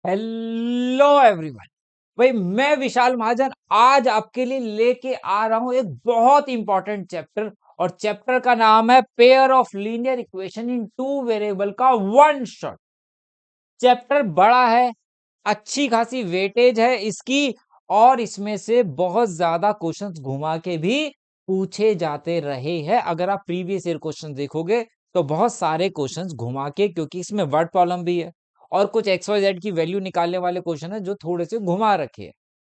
Hello everyone. भाई मैं विशाल महाजन आज आपके लिए लेके आ रहा हूं एक बहुत इंपॉर्टेंट चैप्टर, और चैप्टर का नाम है pair of linear equation in two variable का वन शॉट। चैप्टर बड़ा है, अच्छी खासी वेटेज है इसकी, और इसमें से बहुत ज्यादा क्वेश्चंस घुमा के भी पूछे जाते रहे हैं। अगर आप प्रीवियस ईयर क्वेश्चन देखोगे तो बहुत सारे क्वेश्चंस घुमा के, क्योंकि इसमें वर्ड प्रॉब्लम भी है और कुछ एक्स वाई जेड की वैल्यू निकालने वाले क्वेश्चन है जो थोड़े से घुमा रखे हैं।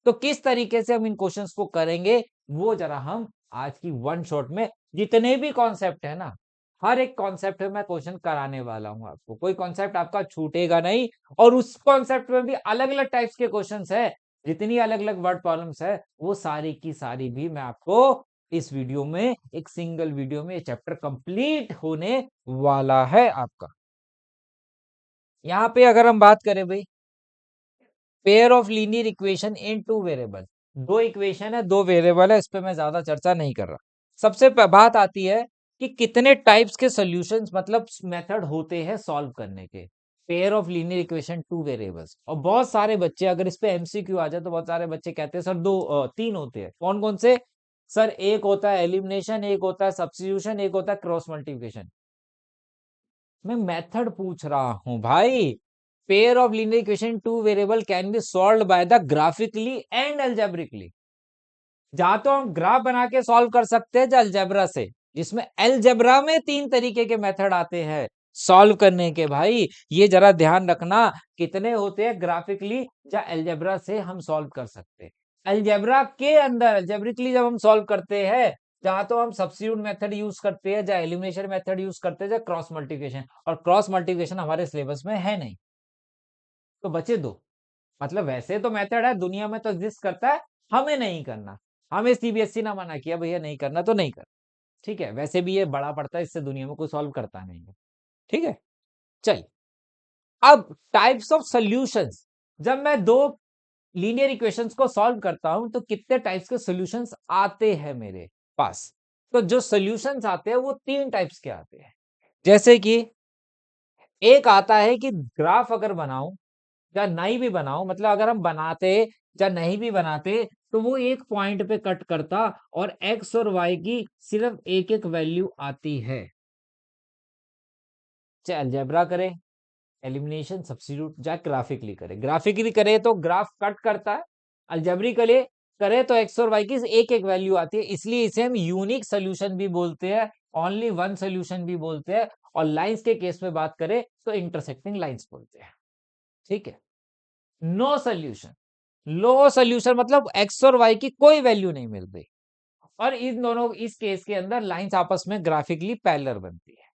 तो किस तरीके से हम इन क्वेश्चंस को करेंगे वो जरा हम आज की वन शॉट में, जितने भी कॉन्सेप्ट है ना, हर एक कॉन्सेप्ट में मैं क्वेश्चन कराने वाला हूं आपको, कोई कॉन्सेप्ट आपका छूटेगा नहीं। और उस कॉन्सेप्ट में भी अलग अलग टाइप्स के क्वेश्चंस है, जितनी अलग अलग वर्ड प्रॉब्लम्स है वो सारी की सारी भी मैं आपको इस वीडियो में, एक सिंगल वीडियो में ये चैप्टर कंप्लीट होने वाला है आपका। यहाँ पे अगर हम बात करें भाई, pair of linear equation in two variable, दो इक्वेशन है, दो वेरिएबल है, इस पे मैं ज्यादा चर्चा नहीं कर रहा। सबसे बात आती है कि कितने टाइप्स के सॉल्यूशंस, मतलब मेथड होते हैं सॉल्व करने के pair of linear equation two variables. और बहुत सारे बच्चे, अगर इस पे एमसीक्यू आ जाए तो बहुत सारे बच्चे कहते हैं सर तीन होते हैं। कौन कौन से सर? एक होता है एलिमिनेशन, एक होता है सब्स्टिट्यूशन, एक होता है क्रॉस मल्टीप्लिकेशन। मैं मेथड पूछ रहा हूं भाई। Pair of linear equation two variable can be solved by the graphically and algebraically. जहां तो हम ग्राफ बना के सॉल्व कर सकते हैं, अलजेब्रा से, जिसमें अलजेब्रा में तीन तरीके के मेथड आते हैं सॉल्व करने के। भाई ये जरा ध्यान रखना, कितने होते हैं ग्राफिकली या अलजेब्रा से हम सॉल्व कर सकते हैं। अलजेब्रा के अंदर अलजेब्रिकली जब हम सॉल्व करते हैं, जहां तो हम सब्स्टिट्यूट मेथड यूज करते हैं, या एलिमिनेशन मेथड यूज करते हैं, या क्रॉस मल्टीप्लिकेशन। और क्रॉस मल्टीप्लिकेशन हमारे सिलेबस में है नहीं, तो बचे दो। मतलब वैसे तो मेथड है, दुनिया में तो एग्जिस्ट करता है, हमें नहीं करना। हमें सीबीएसई ना मना किया भैया नहीं करना तो नहीं कर, ठीक है। वैसे भी ये बड़ा पड़ता है, इससे दुनिया में कोई सॉल्व करता नहीं है, ठीक है। चलिए, अब टाइप्स ऑफ सॉल्यूशंस, जब मैं दो लीनियर इक्वेशंस को सॉल्व करता हूं तो कितने टाइप्स के सॉल्यूशंस आते हैं मेरे पास। तो जो सॉल्यूशंस आते हैं वो तीन टाइप्स के आते हैं। जैसे कि एक आता है कि ग्राफ अगर बनाऊं या नहीं भी बनाऊं, मतलब अगर हम बनाते या नहीं भी बनाते तो वो एक पॉइंट पे कट करता, और एक्स और वाई की सिर्फ एक एक वैल्यू आती है। चाहे अलजेब्रा करे, एलिमिनेशन, सब्स्टिट्यूट, या ग्राफिकली करे। ग्राफिकली करे तो ग्राफ कट करता है, अलजेब्रिकली करे तो एक्स और वाई की एक एक वैल्यू आती है, इसलिए इसे हम यूनिक सोल्यूशन भी बोलते हैं, ओनली वन सोल्यूशन भी बोलते हैं। और लाइंस के केस में बात करें तो इंटरसेक्टिंग लाइंस बोलते हैं, ठीक है। नो सोल्यूशन, लो सोल्यूशन मतलब एक्स और वाई की कोई वैल्यू नहीं मिल रही, और इन दोनों, इस केस के अंदर लाइंस आपस में ग्राफिकली पैरेलल बनती है।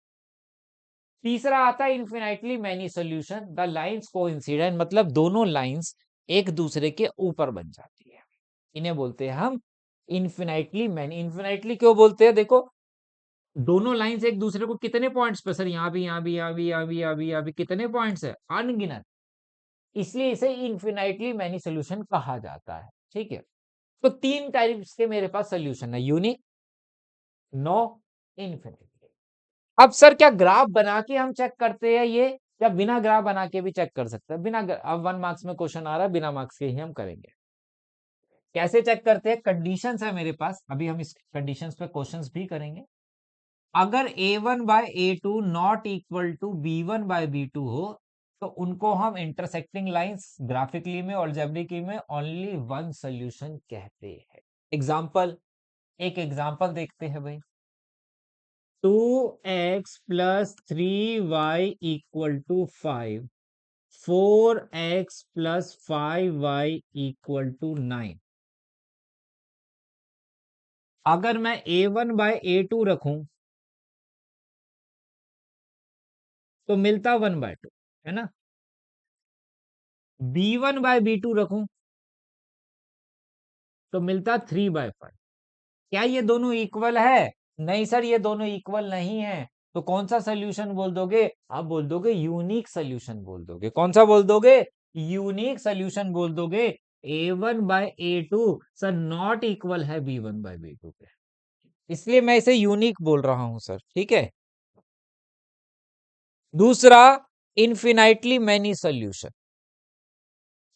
तीसरा आता है infinitely many solution, the lines coincident, मतलब दोनों लाइंस एक दूसरे के ऊपर बन जाती है, इन्हें बोलते हैं हम इन्फिनाइटली मैनी। इन्फिनाइटली क्यों बोलते हैं? देखो, दोनों लाइंस एक दूसरे को कितने पॉइंट्स पे सर, यहाँ भी, यहाँ भी, यहाँ भी, यहाँ भी, यहाँ भी, यहाँ भी, कितने पॉइंट्स है? अनगिनत। इसलिए इसे इन्फिनाइटली मैनी सोल्यूशन कहा जाता है, ठीक है। तो तीन टाइप्स के मेरे पास सोल्यूशन है, यूनिक, नो, इन्फिनिटी। अब सर क्या ग्राफ बना के हम चेक करते हैं ये, या बिना ग्राफ बना के भी चेक कर सकते हैं? अब 1 मार्क्स में क्वेश्चन आ रहा है, बिना मार्क्स के ही हम करेंगे। कैसे चेक करते हैं? कंडीशंस है मेरे पास, अभी हम इस कंडीशंस पे क्वेश्चंस भी करेंगे। अगर a1 by a2 not equal to b1 by b2 हो, तो उनको हम इंटरसेक्टिंग लाइंस ग्राफिकली में और अलजेब्रिकली में ओनली वन सोल्यूशन कहते हैं। एग्जांपल, एक एग्जांपल देखते हैं भाई। 2x plus 3y equal to 5, 4x plus 5y equal to 9। अगर मैं a1 बाय a2 रखूं तो मिलता 1/2, है ना। b1 बाय b2 रखूं तो मिलता 3/5। क्या ये दोनों इक्वल है? नहीं सर, ये दोनों इक्वल नहीं है। तो कौन सा सोल्यूशन बोल दोगे? आप बोल दोगे यूनिक सोल्यूशन बोल दोगे। कौन सा बोल दोगे? यूनिक सोल्यूशन बोल दोगे। a1 by a2 sir not equal है b1 बाय b2 के, इसलिए मैं इसे यूनिक बोल रहा हूं सर, ठीक है। दूसरा, infinitely many solution.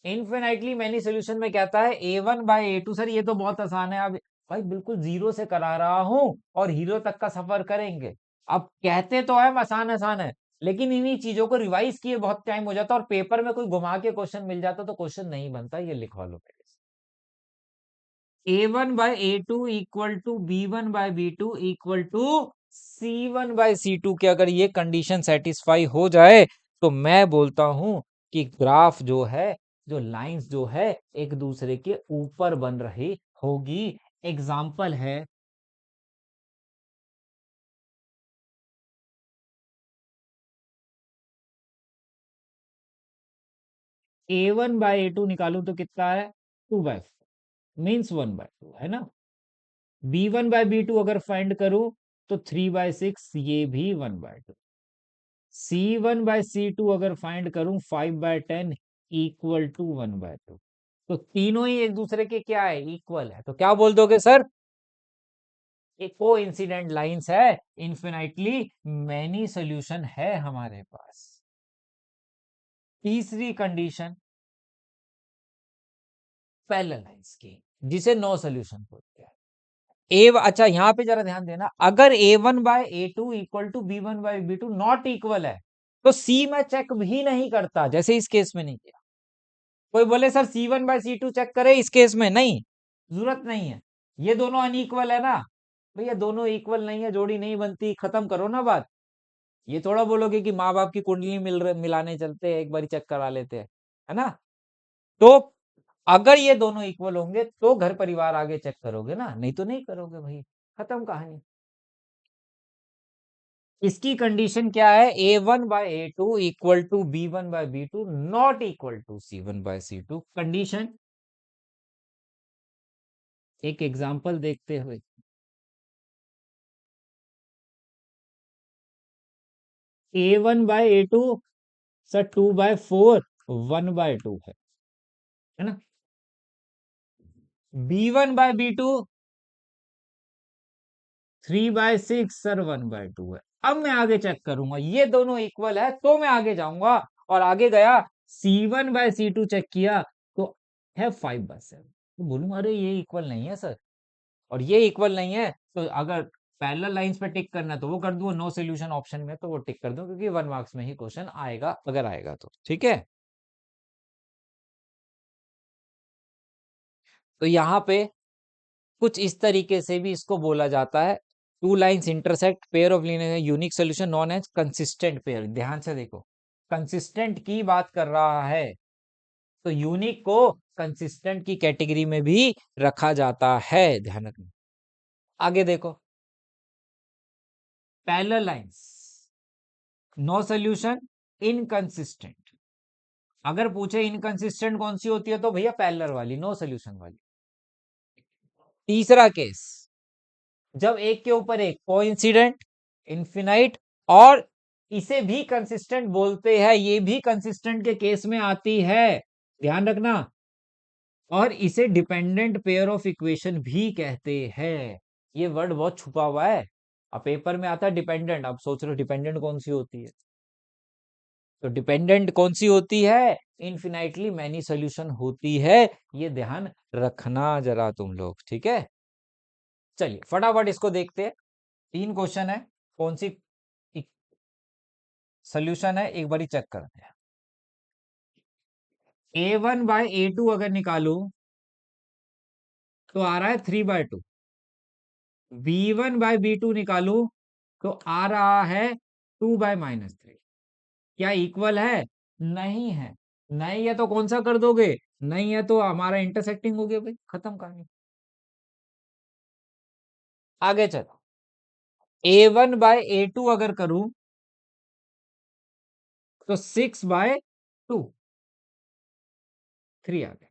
Infinitely many solution में कहता है a1/a2। सर ये तो बहुत आसान है, अब भाई बिल्कुल जीरो से करा रहा हूं और हीरो तक का सफर करेंगे। अब कहते तो है आसान आसान है, लेकिन इन्हीं चीजों को रिवाइज किए बहुत टाइम हो जाता और पेपर में कोई घुमा के क्वेश्चन मिल जाता तो क्वेश्चन नहीं बनता। ये लिखवा लो पहले से। a1/a2 equal to b1/b2 equal to c1/c2 के अगर ये कंडीशन सेटिस्फाई हो जाए तो मैं बोलता हूं कि ग्राफ जो है, जो लाइंस जो है, एक दूसरे के ऊपर बन रही होगी। एग्जाम्पल है a1/a2 निकालूं तो कितना है 2/4 मीन्स 1/2 है ना। b1/b2 अगर फाइंड करूं तो 3/6 ये भी 1/2। c1/c2 अगर फाइंड करूं 5/10 इक्वल टू 1/2। तो तीनों ही एक दूसरे के क्या है इक्वल है, तो क्या बोल दोगे सर एक को इंसिडेंट लाइंस है, इन्फिनाइटली मैनी सोल्यूशन है हमारे पास। तीसरी कंडीशन पैरेलल लाइंस की, जिसे नो सोल्यूशन बोलते हैं। अच्छा यहां पे जरा ध्यान देना, अगर a1/a2 equal to b1/b2 not equal है तो सी मैं चेक भी नहीं करता, जैसे इस केस में नहीं किया। कोई बोले सर c1/c2 चेक करे, इस केस में नहीं, जरूरत नहीं है। ये दोनों अनइक्वल है ना, भैया दोनों इक्वल नहीं है, जोड़ी नहीं बनती, खत्म करो ना बात। ये थोड़ा बोलोगे कि माँ बाप की कुंडली मिलाने चलते हैं, एक बार चेक करा लेते हैं, है ना। तो अगर ये दोनों इक्वल होंगे तो घर परिवार आगे चेक करोगे ना, नहीं तो नहीं करोगे भाई, खत्म कहानी। इसकी कंडीशन क्या है, a1/a2 equal to b1/b2 not equal to c1/c2। Condition एक एग्जांपल देखते हुए, a1/a2 सर 2/4 1/2 है ना। b1/b2 3/6 सर 1/2 है। अब मैं आगे चेक करूंगा ये दोनों इक्वल है तो मैं आगे जाऊंगा, और आगे गया c1/c2 चेक किया तो है 5/7, तो बोलूंगा अरे ये इक्वल नहीं है सर, और ये इक्वल नहीं है, तो अगर पैरेलल लाइंस पे टिक करना है तो वो कर दूं, नो सॉल्यूशन ऑप्शन में तो वो टिक कर दूं, क्योंकि 1 मार्क्स में ही क्वेश्चन आएगा अगर आएगा तो, ठीक है। तो यहाँ पे कुछ इस तरीके से भी इसको बोला जाता है, two lines intersect pair of linear unique solution known as consistent pair. ध्यान से देखो, कंसिस्टेंट की बात कर रहा है तो यूनिक को कंसिस्टेंट की कैटेगरी में भी रखा जाता है, ध्यान रखना। आगे देखो, parallel lines no solution inconsistent. अगर पूछे इनकंसिस्टेंट कौन सी होती है तो भैया पैरेलल वाली, नो सॉल्यूशन वाली। तीसरा केस, जब एक के ऊपर एक कोइंसिडेंट, इनफिनाइट, और इसे भी कंसिस्टेंट बोलते हैं, ये भी कंसिस्टेंट के केस में आती है, ध्यान रखना। और इसे डिपेंडेंट पेयर ऑफ इक्वेशन भी कहते हैं। ये वर्ड बहुत छुपा हुआ है, अब पेपर में आता है डिपेंडेंट, अब सोच रहे हो डिपेंडेंट कौन सी होती है, तो डिपेंडेंट कौन सी होती है, इनफिनाइटली मैनी सोल्यूशन होती है। ये ध्यान रखना जरा तुम लोग, ठीक है। चलिए फटाफट इसको देखते हैं, 3 क्वेश्चन है, कौन सी सोल्यूशन है एक बारी चेक करते हैं। a1/a2 अगर निकालू तो आ रहा है 3/2। b1/b2 निकालू तो आ रहा है 2/-3। क्या इक्वल है, नहीं है। नहीं है तो कौन सा कर दोगे, नहीं है तो हमारा इंटरसेक्टिंग हो गया भाई, खत्म कहानी। आगे चलो, a1/a2 अगर करूं तो 6/2 3 आ गए।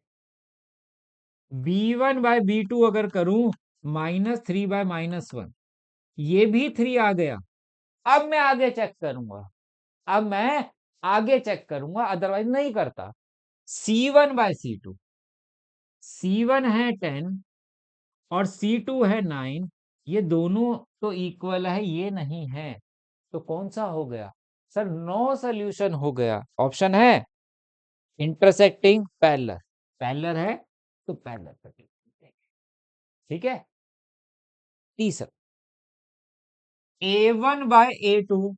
b1/b2 अगर करूं -3/-1, ये भी 3 आ गया। अब मैं आगे चेक करूंगा, अब मैं आगे चेक करूंगा, अदरवाइज नहीं करता। c1/c2, c1 है 10 और c2 है 9, ये दोनों तो इक्वल है, ये नहीं है, तो कौन सा हो गया सर, नो सॉल्यूशन हो गया। ऑप्शन है इंटरसेक्टिंग पैरेलल, पैरेलल है तो पैरेलल कर देंगे। ठीक है। तीसरा, A1/A2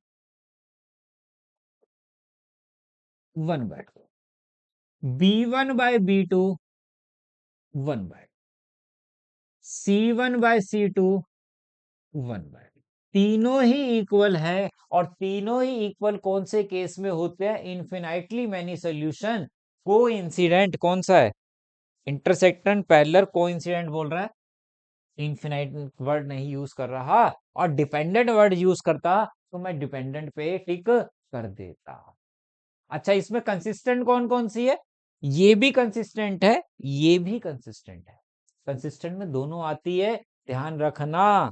1/2, B1/B2 1/2, C1/C2 1/2। तीनों ही इक्वल है, और तीनों ही इक्वल कौन से केस में होते हैं? इन्फिनाइटली मैनी सोल्यूशन को इंसिडेंट कौन सा है? इंटरसेक्टेंट पैरेलल को इंसिडेंट बोल रहा है, इनफिनाइट वर्ड नहीं यूज कर रहा, और डिपेंडेंट वर्ड यूज करता तो मैं डिपेंडेंट पे टिक कर देता। अच्छा, इसमें कंसिस्टेंट कौन कौन सी है? ये भी कंसिस्टेंट है, ये भी कंसिस्टेंट है। कंसिस्टेंट में दोनों आती है, ध्यान रखना।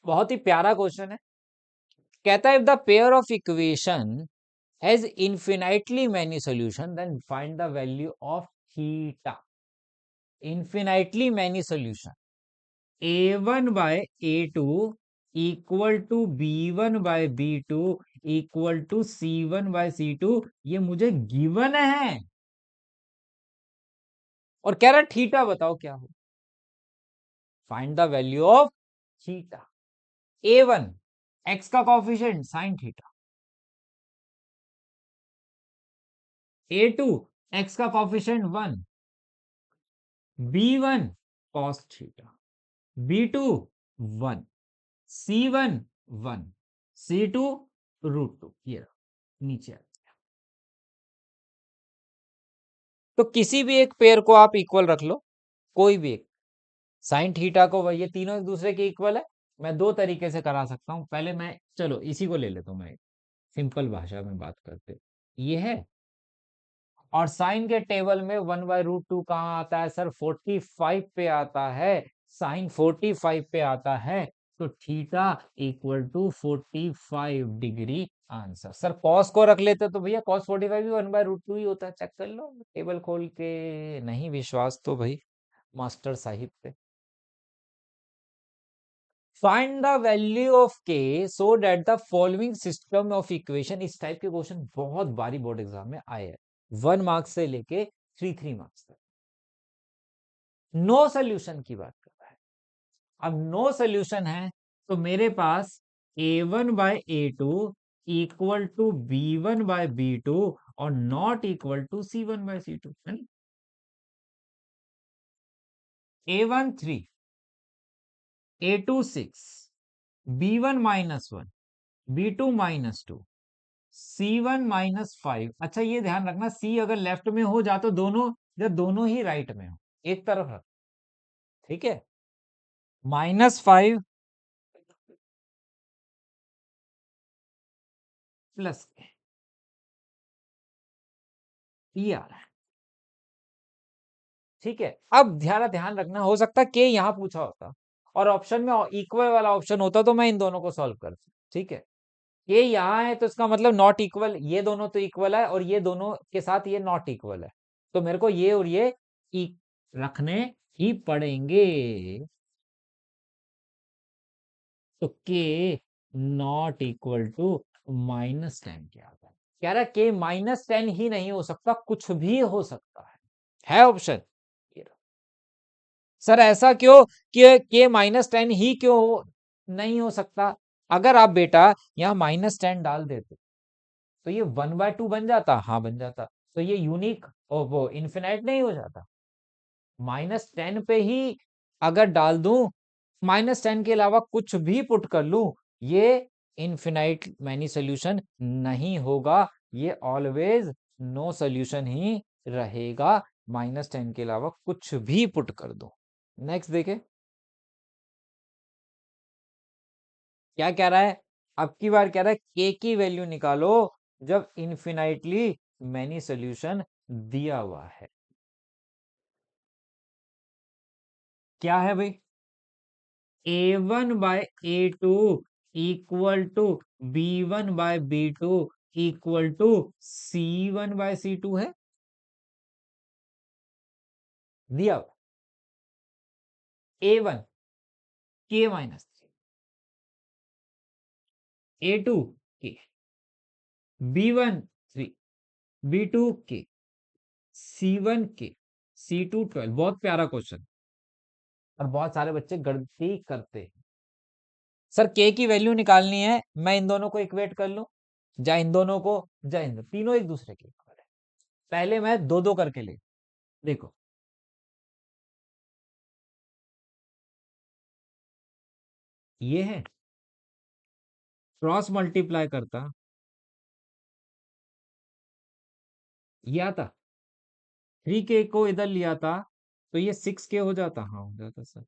बहुत ही प्यारा क्वेश्चन है। कहता है if the pair of equation has infinitely many solution then find the value of theta. Infinitely many solution, A1/A2 equal to B1/B2 equal to C1/C2, ये मुझे गिवन है, और कह रहा थीटा बताओ क्या हो। Find the value of theta. A1 x का coefficient sine theta, A2 x का coefficient 1, B1 cos theta, B2 1, C1 1, C2 √2। ये नीचे तो किसी भी एक पेयर को आप इक्वल रख लो, कोई भी एक, साइन थीटा को, ये तीनों एक दूसरे के इक्वल है। मैं दो तरीके से करा सकता हूं। पहले मैं, चलो इसी को ले लेता हूं, मैं सिंपल भाषा में बात करते, ये है, और साइन के टेबल में 1/√2 कहाँ आता है सर? 45 पे आता है। साइन 45 पे आता है, तो theta equal to 45 degree answer. Sir cos को रख लेते तो भैया कॉस 45 भी 1/√2 ही होता है, चेक कर लो टेबल खोल के। नहीं विश्वास तो भाई मास्टर साहिब पे। फाइंड द वैल्यू ऑफ के so that the following system of equation. इस टाइप के क्वेश्चन बहुत बारी बोर्ड एग्जाम में आए हैं, 1 मार्क्स से लेके 3 मार्क्स तक। नो सोल्यूशन की बात कर रहा है। अब नो सोल्यूशन है तो मेरे पास A1/A2 इक्वल टू B1/B2 और नॉट इक्वल टू C1/C2 है ना। A1 3, A2 6, B1 -1, B2 -2, C1 -5। अच्छा ये ध्यान रखना, C अगर लेफ्ट में हो जा तो दोनों, या दोनों ही राइट में हो, एक तरफ रख। ठीक है, -5 प्लस ये आ रहा है। ठीक है, अब ध्यान ध्यान रखना, हो सकता है कि यहां पूछा होता और ऑप्शन में इक्वल वाला ऑप्शन होता तो मैं इन दोनों को सॉल्व करता। ठीक है, ये यहाँ है तो इसका मतलब नॉट इक्वल, ये दोनों तो इक्वल है, और ये दोनों के साथ ये नॉट इक्वल है, तो मेरे को ये और ये रखने ही पड़ेंगे। तो के नॉट इक्वल टू -10 क्या आता है? कह रहा के -10 ही नहीं हो सकता, कुछ भी हो सकता है ऑप्शन। सर ऐसा क्यों कि के -10 ही क्यों नहीं हो सकता? अगर आप बेटा यहाँ -10 डाल देते तो ये 1/2 बन जाता, हाँ बन जाता, तो ये यूनिक और वो इन्फिनाइट नहीं हो जाता। -10 पे ही अगर डाल दूं, -10 के अलावा कुछ भी पुट कर लूं, ये इनफिनाइट मैनी सोल्यूशन नहीं होगा, ये ऑलवेज नो सोल्यूशन ही रहेगा। -10 के अलावा कुछ भी पुट कर दो। नेक्स्ट देखे क्या कह रहा है। अब की बार कह रहा है के की वैल्यू निकालो जब इनफिनाइटली मैनी सोल्यूशन दिया हुआ है। क्या है भाई? A1/A2 equal to B1/B2 equal to C1/C2 है दिया हुआ। A1 K-3, A2 K, B1 3, B2 K, C1 K, C2 12। बहुत प्यारा क्वेश्चन, और बहुत सारे बच्चे गलती करते हैं। सर के की वैल्यू निकालनी है, मैं इन दोनों को इक्वेट कर लूं, या इन दोनों को, या इन दोनों, तीनों एक दूसरे के इक्वल है। पहले मैं दो दो करके ले, देखो ये है, क्रॉस मल्टीप्लाई करता, ये आता 3K को इधर लिया था, तो ये 6K हो जाता, हाँ हो जाता सर।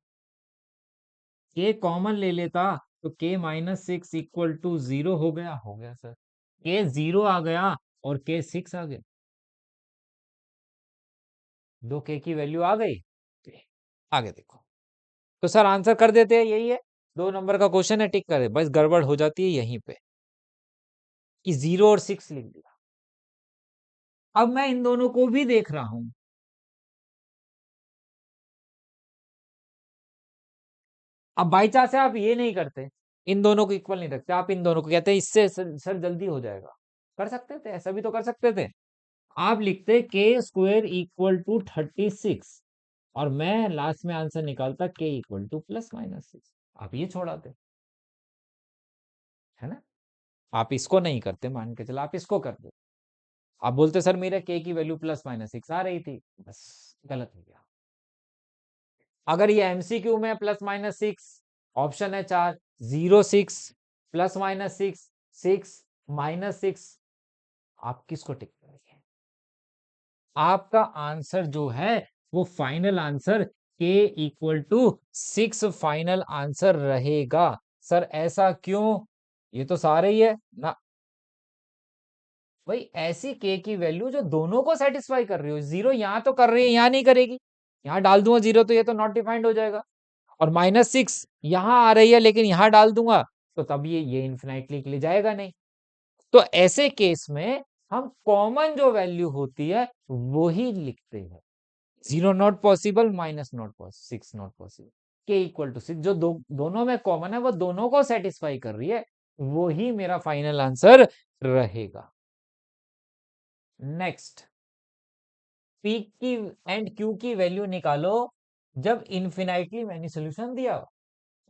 K कॉमन ले लेता, तो K माइनस 6 इक्वल टू 0 हो गया सर। K 0 आ गया और K 6 आ गया, 2K की वैल्यू आ गई। आगे देखो, तो सर आंसर कर देते हैं, यही है, 2 नंबर का क्वेश्चन है, टिक करे, बस गड़बड़ हो जाती है यहीं पे कि 0 और 6 लिख दिया। अब मैं इन दोनों को भी देख रहा हूं, अब बाई चांस आप ये नहीं करते, इन दोनों को इक्वल नहीं रखते, आप इन दोनों को कहते हैं इससे सर जल्दी हो जाएगा, कर सकते थे, ऐसा भी तो कर सकते थे। आप लिखते के स्क्वायर इक्वल टू 36, और मैं लास्ट में आंसर निकालता के इक्वल टू प्लस माइनस 6, आप ये छोड़ाते, है ना। आप इसको नहीं करते, मान के चलो आप इसको करते, आप बोलते सर मेरे के की वैल्यू प्लस माइनस 6 आ रही थी, बस गलत हो गया। अगर ये एमसीक्यू में प्लस माइनस 6, ऑप्शन है 4, 0 6 प्लस माइनस 6 6 माइनस 6, आप किसको टिक करेंगे? आपका आंसर जो है वो फाइनल आंसर के इक्वल टू 6 फाइनल आंसर रहेगा। सर ऐसा क्यों? ये तो सारे ही है ना भाई, ऐसी के की वैल्यू जो दोनों को सेटिस्फाई कर रही हो, 0 यहां तो कर रही है, यहां नहीं करेगी, यहां डाल दूंगा 0 तो ये तो नॉट डिफाइंड हो जाएगा, और माइनस 6 यहां आ रही है लेकिन यहां डाल दूंगा तो तब ये इन्फिनाइटली के लिए जाएगा नहीं। तो ऐसे केस में हम कॉमन जो वैल्यू होती है वो ही लिखते हैं, 0 not possible, minus not possible, 6 not possible, के इक्वल टू 6 जो दोनों में कॉमन है वो दोनों को सेटिस्फाई कर रही है, वो ही मेरा फाइनल आंसर रहेगा। नेक्स्ट, पी की एंड क्यू की वैल्यू निकालो जब इन्फिनाइटली मैंने सोल्यूशन दिया हो।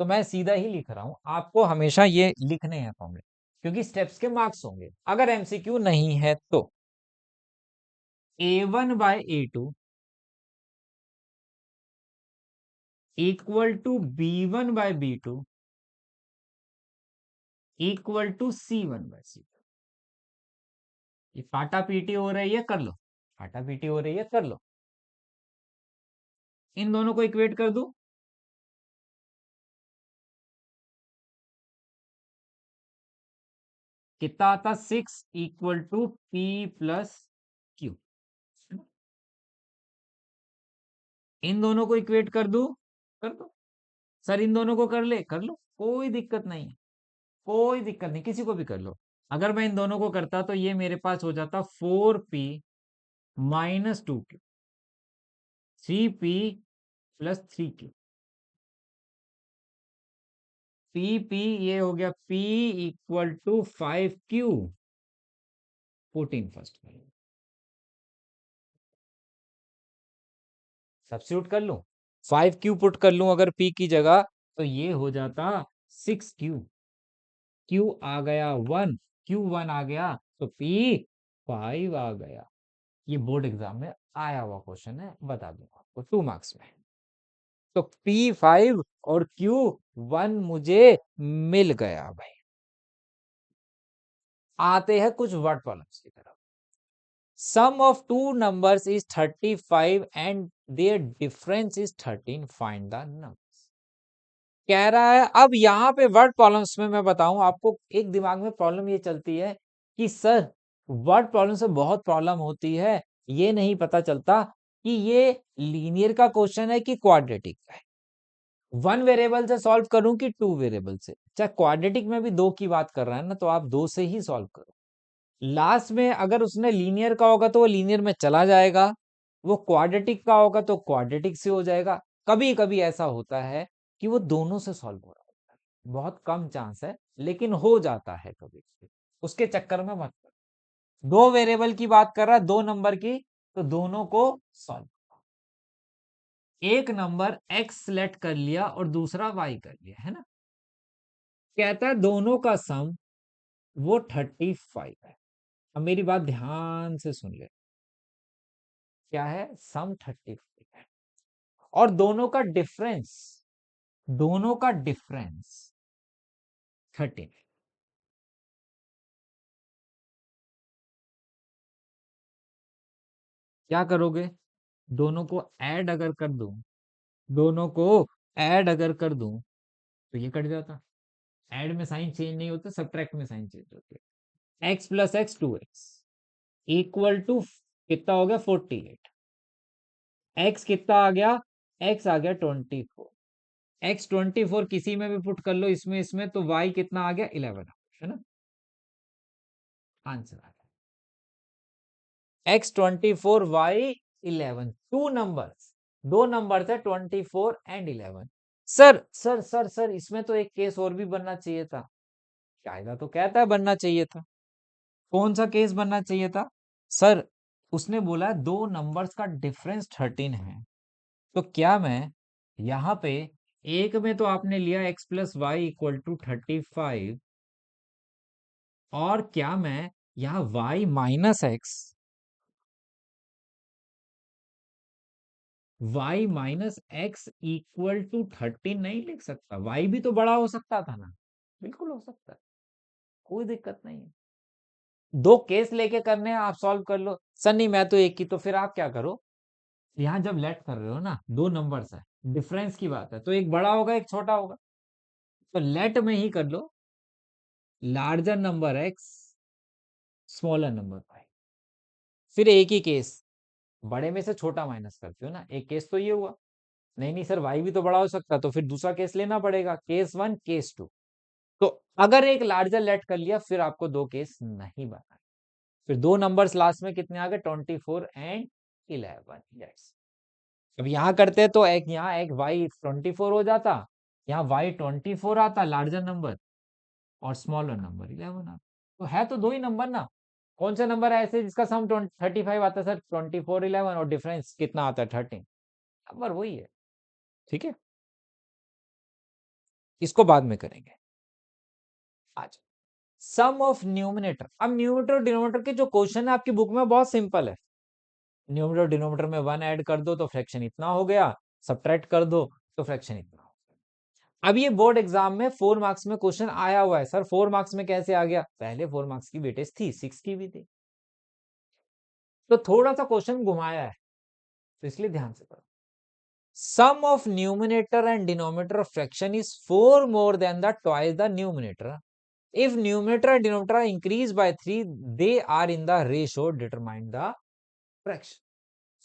तो मैं सीधा ही लिख रहा हूं, आपको हमेशा ये लिखने हैं फॉर्मूले, क्योंकि स्टेप्स के मार्क्स होंगे अगर एमसीक्यू नहीं है तो। A1 by A2 equal to B1 by B2 equal to C1 by C2। ये पाटा पीटी हो रही है, कर लो, पाटा पीटी हो रही है, कर लो, इन दोनों को इक्वेट कर दो, कितना आता, 6 equal to P plus Q। इन दोनों को इक्वेट कर दो, कर दो, सर इन दोनों को कर ले, कर लो, कोई दिक्कत नहीं है, कोई दिक्कत नहीं, किसी को भी कर लो। अगर मैं इन दोनों को करता तो ये मेरे पास हो जाता 4P minus 2Q, 3P plus 3Q, P ये हो गया P equal to 5Q, 14 first value substitute कर लूं, 5Q पुट कर लूं अगर P की जगह, तो ये हो जाता 6Q, Q आ गया 1, Q1 आ गया, तो P 5 आ गया। ये बोर्ड एग्जाम में आया हुआ क्वेश्चन है, बता दूंगा आपको 2 मार्क्स में। तो P5 और Q1 मुझे मिल गया भाई। आते हैं कुछ वर्ड प्रॉब्लम्स की तरफ। Sum of two numbers is 35 and their difference is 13, find the numbers. कह रहा है, अब यहाँ पे वर्ड प्रॉब्लम्स में मैं बताऊं आपको, एक दिमाग में प्रॉब्लम ये चलती है कि सर वर्ड प्रॉब्लम से बहुत प्रॉब्लम होती है, ये नहीं पता चलता कि ये लीनियर का क्वेश्चन है कि क्वाड्रेटिक का है, 1 वेरिएबल से सॉल्व करूं कि 2 वेरिएबल से। चाहे क्वाड्रेटिक में भी 2 की बात कर रहा है ना, तो आप 2 से ही सॉल्व करो। लास्ट में अगर उसने लीनियर का होगा तो वो लीनियर में चला जाएगा, वो क्वाड्रेटिक का होगा तो क्वाड्रेटिक से हो जाएगा। कभी कभी ऐसा होता है कि वो दोनों से सॉल्व हो रहा होता है, बहुत कम चांस है लेकिन हो जाता है कभी कभी, उसके चक्कर में मत पड़ो। दो वेरिएबल की बात कर रहा है, दो नंबर की, तो दोनों को सॉल्व। एक नंबर x सेलेक्ट कर लिया और दूसरा y कर लिया, है ना। कहता है दोनों का सम वो 35 है। अब मेरी बात ध्यान से सुन ले, क्या है, सम 35 है और दोनों का डिफरेंस 13। क्या करोगे, दोनों को ऐड अगर कर दूं, दोनों को ऐड अगर कर दूं तो ये कट जाता। ऐड में साइन चेंज नहीं होता, सब्ट्रैक्ट में साइन चेंज होती है। x plus x 2x equal to कितना हो गया 48। x कितना आ गया, x आ गया 24। x 24 किसी में भी पुट कर लो, इसमें इसमें, तो y कितना आ गया 11, है ना। आंसर आ गया x 24 y 11। टू नंबर्स, दो नंबर्स है 24 एंड 11। सर इसमें तो एक केस और भी बनना चाहिए था। कायदा तो कहता है बनना चाहिए था। कौन सा केस बनना चाहिए था सर, उसने बोला दो नंबर्स का डिफरेंस 13 है, तो क्या मैं यहाँ पे एक में तो आपने लिया x plus y equal to 35, और क्या मैं यहाँ y minus x, y minus x equal to 13 नहीं लिख सकता। y भी तो बड़ा हो सकता था ना, बिल्कुल हो सकता है, कोई दिक्कत नहीं है। दो केस लेके करने हैं, आप सॉल्व कर लो। सर नहीं मैं तो एक ही, तो फिर आप क्या करो, यहाँ जब लेट कर रहे हो ना, दो नंबर्स है, डिफरेंस की बात है, तो एक बड़ा होगा एक छोटा होगा, तो लेट में ही कर लो, larger number x smaller number y. फिर एक ही केस, बड़े में से छोटा माइनस करते हो ना, एक केस तो ये हुआ। नहीं नहीं सर वाई भी तो बड़ा हो सकता, तो फिर दूसरा केस लेना पड़ेगा, केस वन केस टू। तो अगर एक लार्जर लेट कर लिया, फिर आपको दो केस नहीं बना। फिर दो नंबर्स लास्ट में कितने आ गए, 24 एंड 11। यस, अब यहाँ करते हैं तो एक यहाँ एक y 24 हो जाता, यहाँ y 24 आता लार्जर नंबर, और स्मॉलर नंबर 11 आता। तो है तो दो ही नंबर ना। कौन सा नंबर है ऐसे जिसका सम 35 आता है सर, 24 11 और डिफरेंस कितना आता है 13, नंबर वही है। ठीक है, इसको बाद में करेंगे आज। सम ऑफ न्यूमिनेटर, अब न्यूमिनेटर डिनोमिनेटर के जो क्वेश्चन है आपकी बुक में बहुत सिंपल है। न्यूमिनेटर डिनोमिनेटर में 1 ऐड कर दो तो फ्रैक्शन इतना हो गया, सब्ट्रैक्ट कर दो तो फ्रैक्शन इतना हो गया। अब ये बोर्ड एग्जाम में 4 मार्क्स में क्वेश्चन आया हुआ है। सर 4 मार्क्स में कैसे आ गया, पहले 4 मार्क्स की वेटेज थी, 6 की भी थी, तो थोड़ा सा क्वेश्चन घुमाया है, तो इसलिए ध्यान से पढ़ो। Sum of numerator and denominator of fraction is 4 more than the twice the numerator if numerator and denominator are increased by 3 they are in the ratio determine the fraction।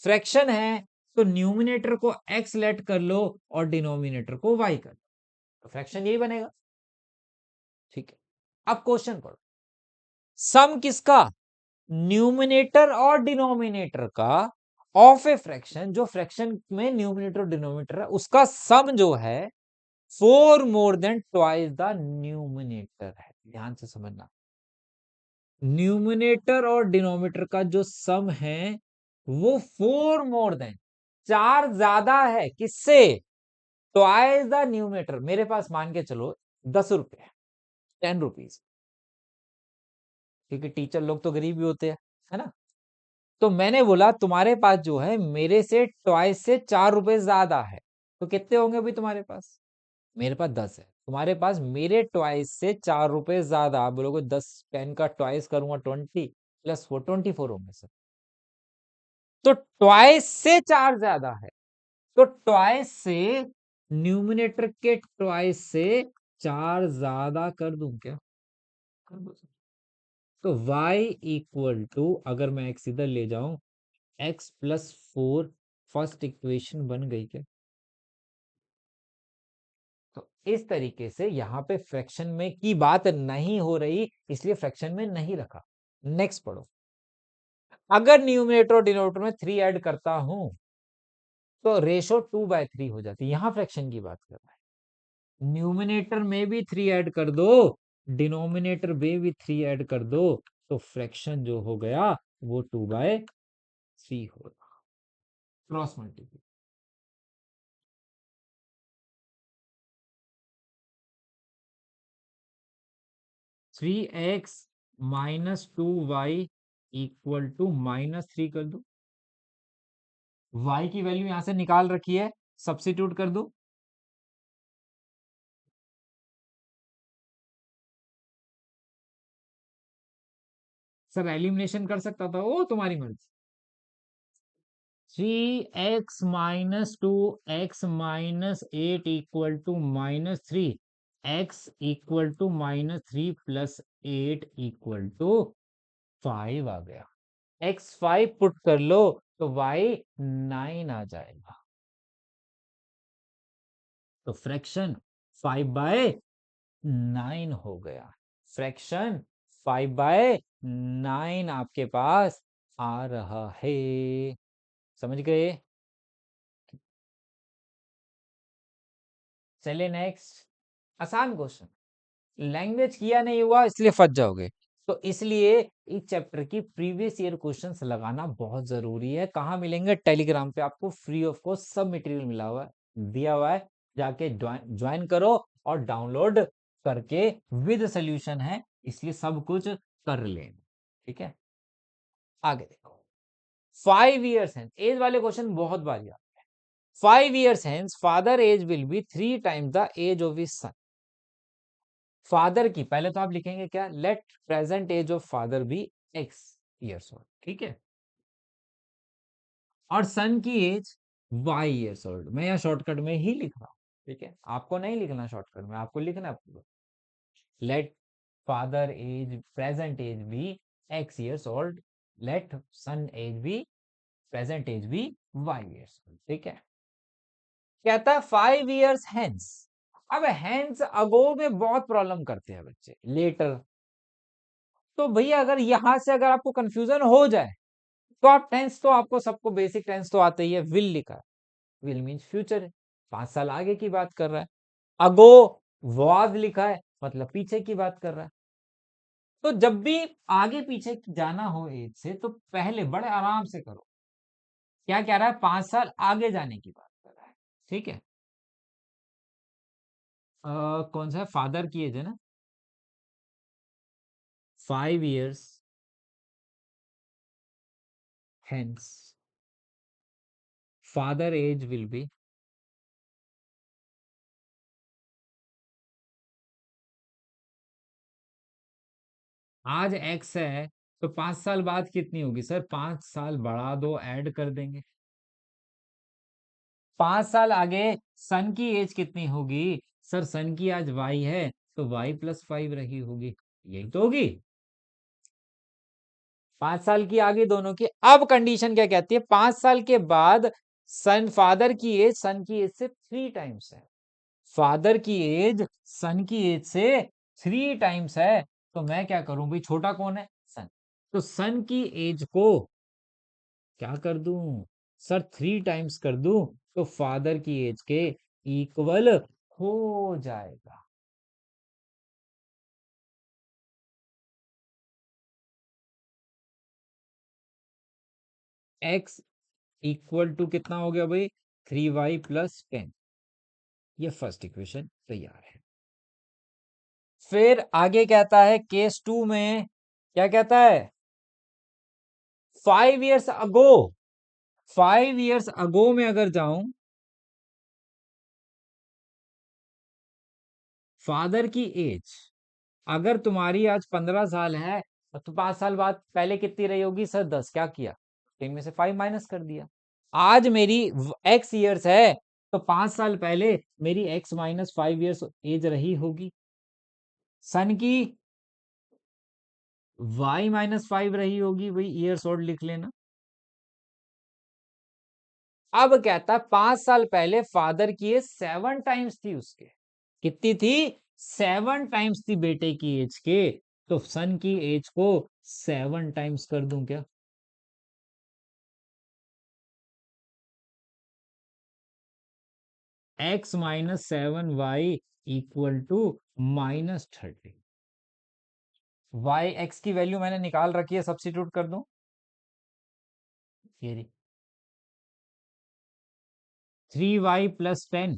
Fraction है तो numerator को x late कर लो और denominator को y कर लो, तो fraction यही बनेगा। ठीक है, अब क्वेश्चन पढ़ो। सम किसका, न्यूमिनेटर और डिनोमिनेटर का, ऑफ ए फ्रैक्शन, जो फ्रैक्शन में न्यूमिनेटर और डिनोमिनेटर है उसका सम जो है 4 more then twice the numerator है। ध्यान से समझना, न्यूमिनेटर और डिनोमिनेटर का जो सम है वो 4 मोर देन, चार ज्यादा है किससे, ट्वाइस द न्यूमिनेटर। मेरे पास मान के चलो 10 रुपए, 10 रुपीज, क्योंकि टीचर लोग तो गरीब भी होते हैं, है ना। तो मैंने बोला तुम्हारे पास जो है मेरे से ट्वाइस से 4 रुपए ज्यादा है, तो कितने होंगे अभी तुम्हारे पास, मेरे पास 10 है, तुम्हारे पास मेरे ट्वाइस से 4 रुपए ज्यादा। आप बोलोगे 10 पेन का ट्वाइस करूंगा 20 प्लस 4 24 होंगे सर, तो ट्वाइस से चार ज्यादा है, तो ट्वाइस से, न्यूमिनेटर के ट्वाइस से चार ज्यादा कर दूं क्या, कर दो सर। तो y इक्वल टू, अगर मैं x इधर ले जाऊं, x प्लस 4, फर्स्ट इक्वेशन बन गई क्या। तो इस तरीके से यहाँ पे फ्रैक्शन में की बात नहीं हो रही, इसलिए फ्रैक्शन में नहीं रखा। नेक्स्ट पढ़ो, अगर न्यूमिनेटर और डिनोमिनेटर में 3 ऐड करता हूं तो रेशो 2/3 हो जाती है। यहां फ्रैक्शन की बात कर रहा है, न्यूमिनेटर में भी 3 ऐड कर दो, डिनोमिनेटर में भी 3 ऐड कर दो, तो फ्रैक्शन जो हो गया वो 2/3 होगा। Cross multiply 3x minus 2y equal to -3 कर दो। y की वैल्यू यहां से निकाल रखी है, सब्स्टिट्यूट कर दो। सर एलिमिनेशन कर सकता था, वो तुम्हारी मर्जी। 3x - 2x - 8 equal to -3, x equal to -3 plus 8 equal to 5 आ गया। x 5 पुट कर लो तो y 9 आ जाएगा। तो फ्रैक्शन 5/9 हो गया। फ्रैक्शन 5/9 आपके पास आ रहा है। समझ गए? चलिए नेक्स्ट, आसान क्वेश्चन। लैंग्वेज किया नहीं हुआ इसलिए फंस जाओगे, तो इसलिए इस चैप्टर की प्रीवियस ईयर क्वेश्चंस लगाना बहुत जरूरी है। कहाँ मिलेंगे? टेलीग्राम पे आपको फ्री ऑफ कॉस्ट सब मटेरियल मिला हुआ है, दिया हुआ है, जाके ज्वाइन करो और डाउनलोड करके विद सोल्यूशन है, इसलिए सब कुछ कर लेना। ठीक है, आगे देखो। 5 years है, एज वाले क्वेश्चन बहुत बार आते हैं। 5 years hence father age will be 3 times the age of his son. Father की पहले तो आप लिखेंगे क्या? Let present age of father be x years old. ठीक है, और सन की एज y years ओल्ड। मैं यहाँ शॉर्टकट में ही लिख रहा हूँ। ठीक है, आपको नहीं लिखना शॉर्टकट में, आपको लिखना let father age present age be x years old, let son age be present age be y years old. ठीक है, कहता है 5 years hence। अब hence अगो में बहुत प्रॉब्लम करते हैं बच्चे, लेटर। तो भैया अगर यहां से अगर आपको कंफ्यूजन हो जाए तो आप टेंस, तो आपको सबको बेसिक टेंस तो आता ही है। विल लिखा है, विल मीन्स फ्यूचर है, 5 साल आगे की बात कर रहा है। अगो वाज लिखा है, मतलब पीछे की बात कर रहा है। तो जब भी आगे पीछे जाना हो एज से, तो पहले बड़े आराम से करो। क्या कह रहा है? 5 साल आगे जाने की बात कर रहा है। ठीक है, कौन सा है? फादर की एज है ना, 5 years hence father age will be, आज x है तो 5 साल बाद कितनी होगी सर? 5 साल बढ़ा दो, ऐड कर देंगे। 5 साल आगे सन की एज कितनी होगी? सर सन की आज y है तो y+5 रही होगी, यही तो होगी। 5 साल की आगे दोनों की। अब कंडीशन क्या कहती है? 5 साल के बाद सन फादर की एज सन की एज से 3 times है। फादर की एज सन की एज से 3 times है, तो मैं क्या करूं भाई? छोटा कौन है? सन। तो सन की एज को क्या कर दूं सर? 3 times कर दूं तो फादर की एज के इक्वल हो जाएगा। x इक्वल टू कितना हो गया भाई? 3y+10। ये फर्स्ट इक्वेशन तैयार है। फिर आगे कहता है केस 2 में, क्या कहता है? 5 years अगो, 5 years अगो में अगर जाऊं, फादर की एज अगर तुम्हारी आज 15 साल है तो 5 साल बाद पहले कितनी रही होगी सर? 10। क्या किया? 10 में से 5 माइनस कर दिया। आज मेरी x years है तो 5 साल पहले मेरी x-5 years एज रही होगी। सन की y-5 रही होगी, वही ईयर्स ओल्ड लिख लेना। अब कहता है 5 साल पहले फादर की एज 7 times थी उसके। कितनी थी? 7 times थी बेटे की एज के। तो सन की एज को 7 times कर दूं क्या? x-7y equal to -30। Y x की वैल्यू मैंने निकाल रखी है, सब्स्टिट्यूट कर दूं। ये रही 3y plus 10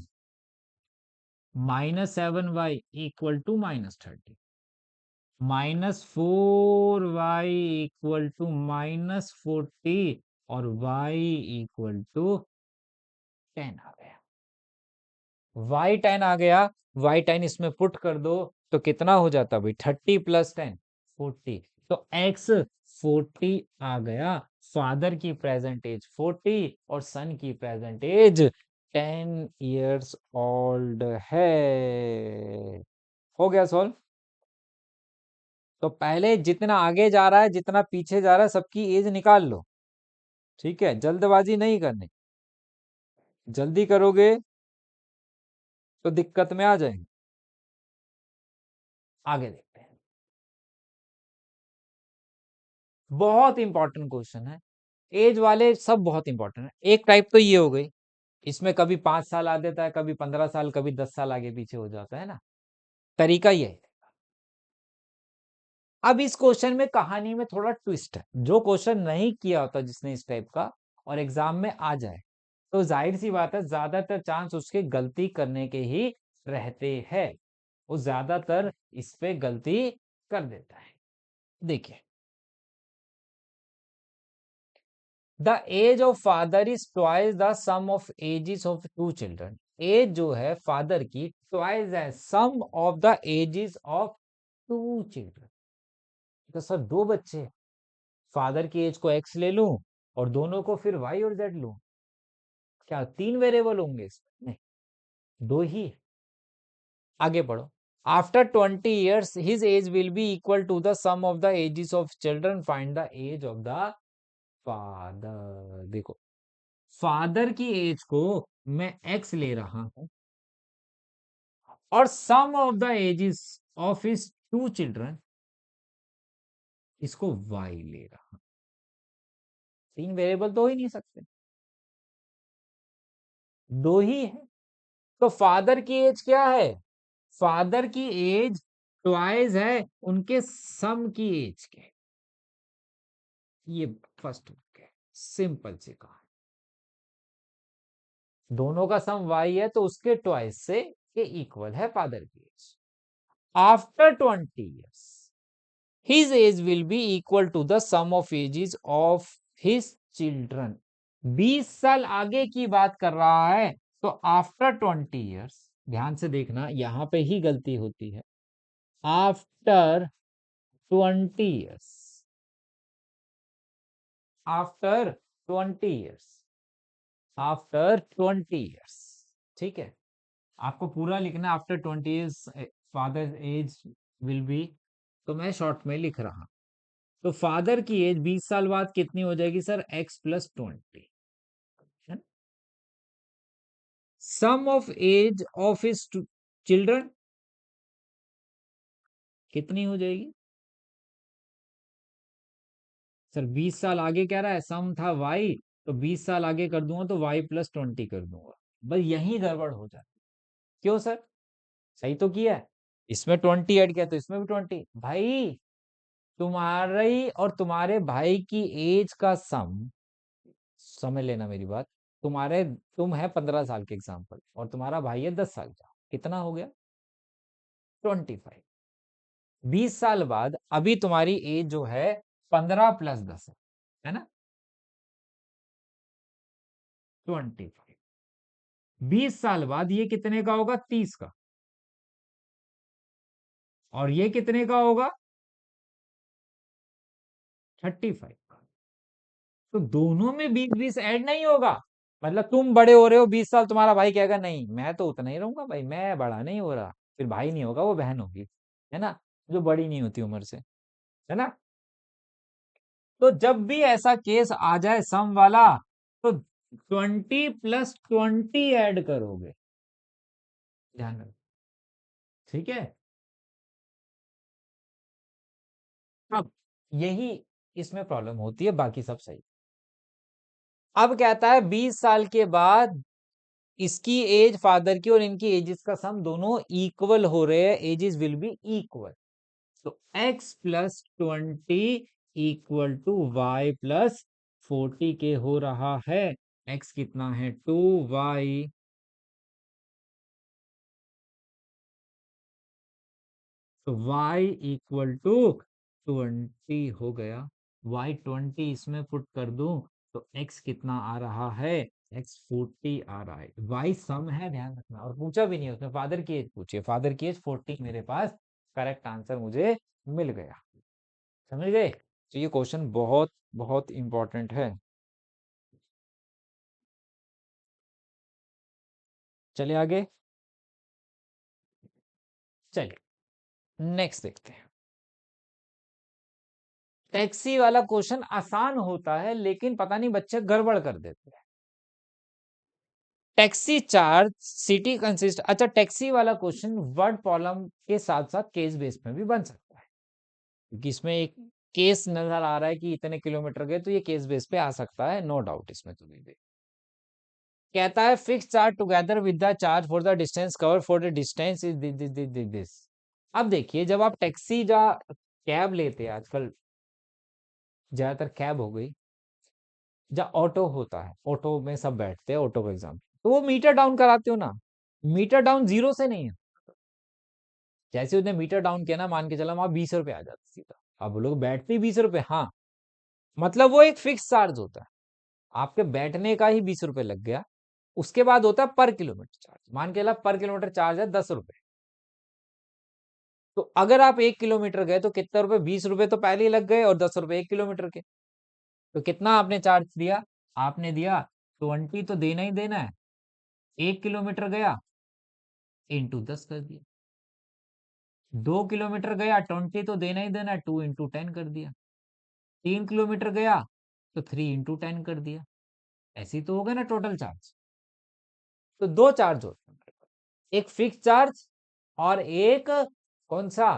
minus 7y equal to minus 30, minus 4y equal to minus 40 और y इक्वल टू 10 आ गया। y10 आ गया, y10 इसमें पुट कर दो तो कितना हो जाता भाई 30 प्लस 10 40, तो x 40 आ गया। फादर की प्रेजेंट एज 40 और सन की प्रेजेंट एज 10 इयर्स ओल्ड है। हो गया सॉल्व। तो पहले जितना आगे जा रहा है जितना पीछे जा रहा है सबकी एज निकाल लो, ठीक है, जल्दबाजी नहीं करनी, जल्दी करोगे तो दिक्कत में आ जाएंगे। आगे देखते हैं, बहुत इंपॉर्टेंट क्वेश्चन है, एज वाले सब बहुत इंपॉर्टेंट है। एक टाइप तो ये हो गई, इसमें कभी 5 साल आ देता है, कभी 15 साल, कभी 10 साल आगे पीछे हो जाता है ना, तरीका ये है। अब इस क्वेश्चन में कहानी में थोड़ा ट्विस्ट है, जो क्वेश्चन नहीं किया होता जिसने इस टाइप का और एग्जाम में आ जाए तो जाहिर सी बात है ज्यादातर चांस उसके गलती करने के ही रहते हैं, वो ज्यादातर इस पे गलती कर देता है। देखिए, the age of father is twice the sum of ages of two children. Age जो है फादर की ट्वाइस है sum of the ages of two children. तो सर दो बच्चे, फादर की एज को एक्स ले लूं और दोनों को फिर वाई और जेड लूं, क्या तीन वेरिएबल होंगे इसमें? नहीं, दो ही। आगे पढ़ो। After 20 years his age will be equal to the sum of the ages of children, find the age of the father। देखो, फादर की एज को मैं एक्स ले रहा हूं और sum of the ages of his two children इसको y ले रहा हूं। तीन वेरिएबल तो हो ही नहीं सकते, दो ही है। तो फादर की एज क्या है? फादर की एज ट्वाइस है उनके सम की एज के। ये फर्स्ट है, सिंपल से कहा, दोनों का सम y है तो उसके ट्वाइस से के इक्वल है फादर की as. After 20 years his age will be equal to the sum of ages of his children। 20 साल आगे की बात कर रहा है तो आफ्टर 20 years, ध्यान से देखना यहां पे ही गलती होती है। After 20 years, after 20 years, after 20 years, ठीक है, आपको पूरा लिखना after 20 years father age will be, तो मैं शॉर्ट में लिख रहा हूं। तो फादर की एज 20 साल बाद कितनी हो जाएगी sir? x plus 20। Sum of age of his children कितनी हो जाएगी सर? 20 साल आगे कह रहा है, सम था y, तो 20 साल आगे कर दूंगा तो y प्लस 20 कर दूंगा। बस यही गड़बड़ हो जाती। क्यों सर? सही तो किया है, इसमें 20 ऐड किया तो इसमें भी 20। भाई तुम्हारी और तुम्हारे भाई की एज का सम, समझ लेना मेरी बात, तुम्हारे तुम है 15 साल के एग्जाम्पल और तुम्हारा भाई है 10 साल का, कितना हो गया? 25। 20 साल बाद अभी तुम्हारी एज जो है 15 प्लस 10 है ना, 25। 20 साल बाद ये कितने का होगा? 30 का। और ये कितने का होगा? 35 का। तो दोनों में 20-20 ऐड नहीं होगा, मतलब तुम बड़े हो रहे हो 20 साल, तुम्हारा भाई कहेगा नहीं मैं तो उतना ही रहूंगा भाई, मैं बड़ा नहीं हो रहा, फिर भाई नहीं होगा वो बहन होगी, है ना, जो बड़ी नहीं होती उम्र से, है ना। तो जब भी ऐसा केस आ जाए सम वाला तो 20 प्लस 20 ऐड करोगे, ध्यान रखो, ठीक है। अब यही इसमें प्रॉब्लम होती है, बाकी सब सही। अब कहता है 20 साल के बाद इसकी एज फादर की और इनकी एजेस का सम दोनों इक्वल हो रहे हैं, एजेस विल बी इक्वल। तो x plus 20 equal to y plus 40 के हो रहा है। x कितना है 2y, तो y इक्वल टू 20 हो गया। y 20 इसमें पुट कर दूं तो x कितना आ रहा है, x 40 आ रहा है। y सम है, ध्यान रखना। और पूछा भी नहीं उसने, फादर की एज पूछी है, फादर की एज 40 मेरे पास करेक्ट आंसर मुझे मिल गया। समझ गए? तो ये क्वेश्चन बहुत बहुत इंपॉर्टेंट है। चलिए आगे, चलिए नेक्स्ट देखते हैं। टैक्सी वाला क्वेश्चन आसान होता है, लेकिन पता नहीं बच्चे गड़बड़ कर देते हैं। टैक्सी चार्ज सिटी कंसिस्ट, अच्छा टैक्सी वाला क्वेश्चन वर्ड प्रॉब्लम के साथ साथ केस बेस में भी बन सकता है, क्योंकि इसमें एक केस नजर आ रहा है कि इतने किलोमीटर गए, तो ये केस बेस पे आ सकता है, नो डाउट इसमें। तो भी कहता है fix charge together with the charge for the distance cover for the distance is this. अब देखिए, जब आप टैक्सी या कैब लेते हैं, आजकल ज्यादातर कैब हो गई, या ऑटो होता है, ऑटो में सब बैठते हैं, ऑटो का एग्जाम, तो वो मीटर डाउन कराते हो ना, मीटर डाउन जीरो से नहीं है। जैसे उसने मीटर डाउन किया ना, मान के चला वहां 20 रुपए आ जाते सीधा। अब लोग बैठते ही 20 रुपए, हाँ, मतलब वो एक फिक्स चार्ज होता है, आपके बैठने का ही 20 रुपए लग गया। उसके बाद होता है पर किलोमीटर चार्ज, मान के चला पर किलोमीटर चार्ज है 10 रुपए। तो अगर आप 1 किलोमीटर गए तो कितने रुपए, 20 रुपए तो पहले ही लग गए, और 10 रुपए 1 किलोमीटर के। तो कितना आपने चार्ज दिया, आपने दिया 20, तो देना ही देना है। 1 किलोमीटर गया, इंटू 10 कर दिया। 2 किलोमीटर गया, 20 तो देना ही देना है, 2 इंटू 10 कर दिया। 3 किलोमीटर गया, तो 3 इंटू 10 कर दिया। ऐसे ही तो होगा ना टोटल चार्ज। तो दो चार्ज होते हैं हमारे पास, एक फिक्स चार्ज और एक कौन सा,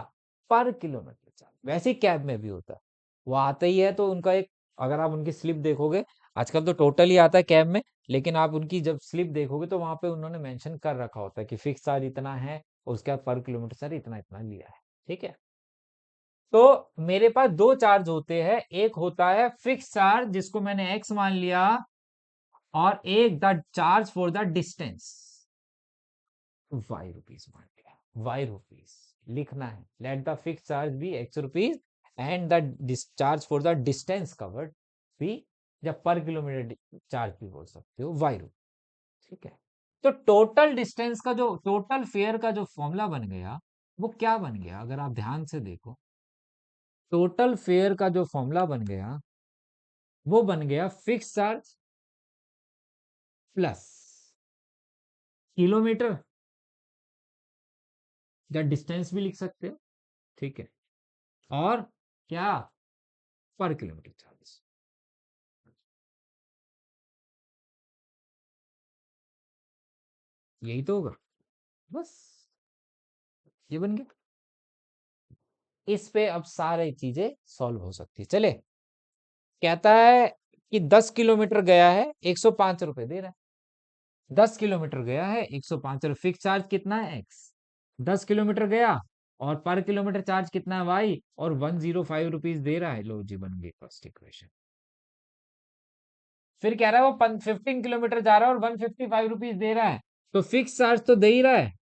पर किलोमीटर चार्ज। वैसे ही कैब में भी होता है, वो आता ही है, तो उनका एक, अगर आप उनकी स्लिप देखोगे, आजकल तो टोटल ही आता है कैब में, लेकिन आप उनकी जब स्लिप देखोगे तो वहां पे उन्होंने मेंशन कर रखा होता है कि फिक्स चार्ज इतना है, और उसके बाद पर किलोमीटर चार्ज इतना इतना लिया है। ठीक है, तो मेरे पास दो चार्ज होते हैं, एक होता है फिक्स चार्ज जिसको मैंने एक्स मान लिया, और एक the charge for the distance, y rupees मान लिया। वाई रुपीज लिखना है, let the fix charge be x rupees and the charge for the distance covered be, या पर किलोमीटर चार्ज भी बोल सकते हो, वाई रुपीज। ठीक है, तो टोटल डिस्टेंस का जो, टोटल फेयर का जो फॉर्मूला बन गया, वो क्या बन गया, अगर आप ध्यान से देखो, टोटल फेयर का जो फॉर्मूला बन गया, वो बन गया फिक्स चार्ज प्लस किलोमीटर, या डिस्टेंस भी लिख सकते हो। ठीक है, और क्या, पर किलोमीटर चार्ज। यही तो होगा, बस ये बन गया। इस पे अब सारी चीजें सॉल्व हो सकती है। चले, कहता है कि 10 किलोमीटर गया है, 105 रुपए दे रहा है। 10 किलोमीटर गया है, 105 रुपए, फिक्स चार्ज कितना है एक्स, 10 किलोमीटर गया, और पर किलोमीटर चार्ज कितना है वाई, और 105 रुपीज दे रहा है। लो जी, बन गई फर्स्ट इक्वेशन। फिर कह रहा है वो 15 किलोमीटर जा रहा है और 155 रुपीज दे रहा है, तो फिक्स चार्ज तो दे ही रहा है,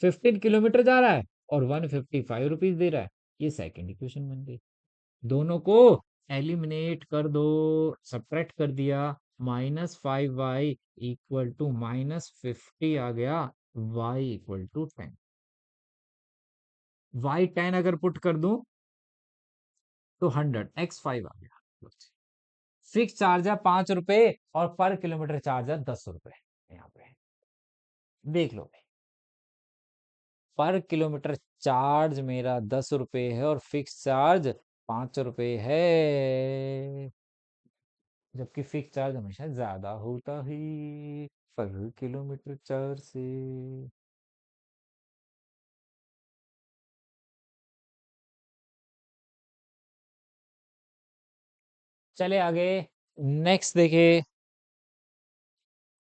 15 किलोमीटर जा रहा है और 155 रुपीज दे रहा है। ये सेकंड इक्वेशन बन गई। दोनों को एलिमिनेट कर दो, सब्ट्रैक्ट कर दिया, -5y इक्वल टू -50 आ गया, y इक्वल टू 10। y 10 अगर पुट कर दूं तो 100, x 5 आ गया। फिक्स चार्ज है 5 रुपए, और पर किलोमीटर चार्ज है 10 रुपए। यहाँ पे देख लो, पर किलोमीटर चार्ज मेरा 10 रुपए है, और फिक्स चार्ज 5 रुपए है, जबकि फिक्स चार्ज हमेशा ज्यादा होता है पर किलोमीटर चार्ज से। चले आगे, नेक्स्ट देखे,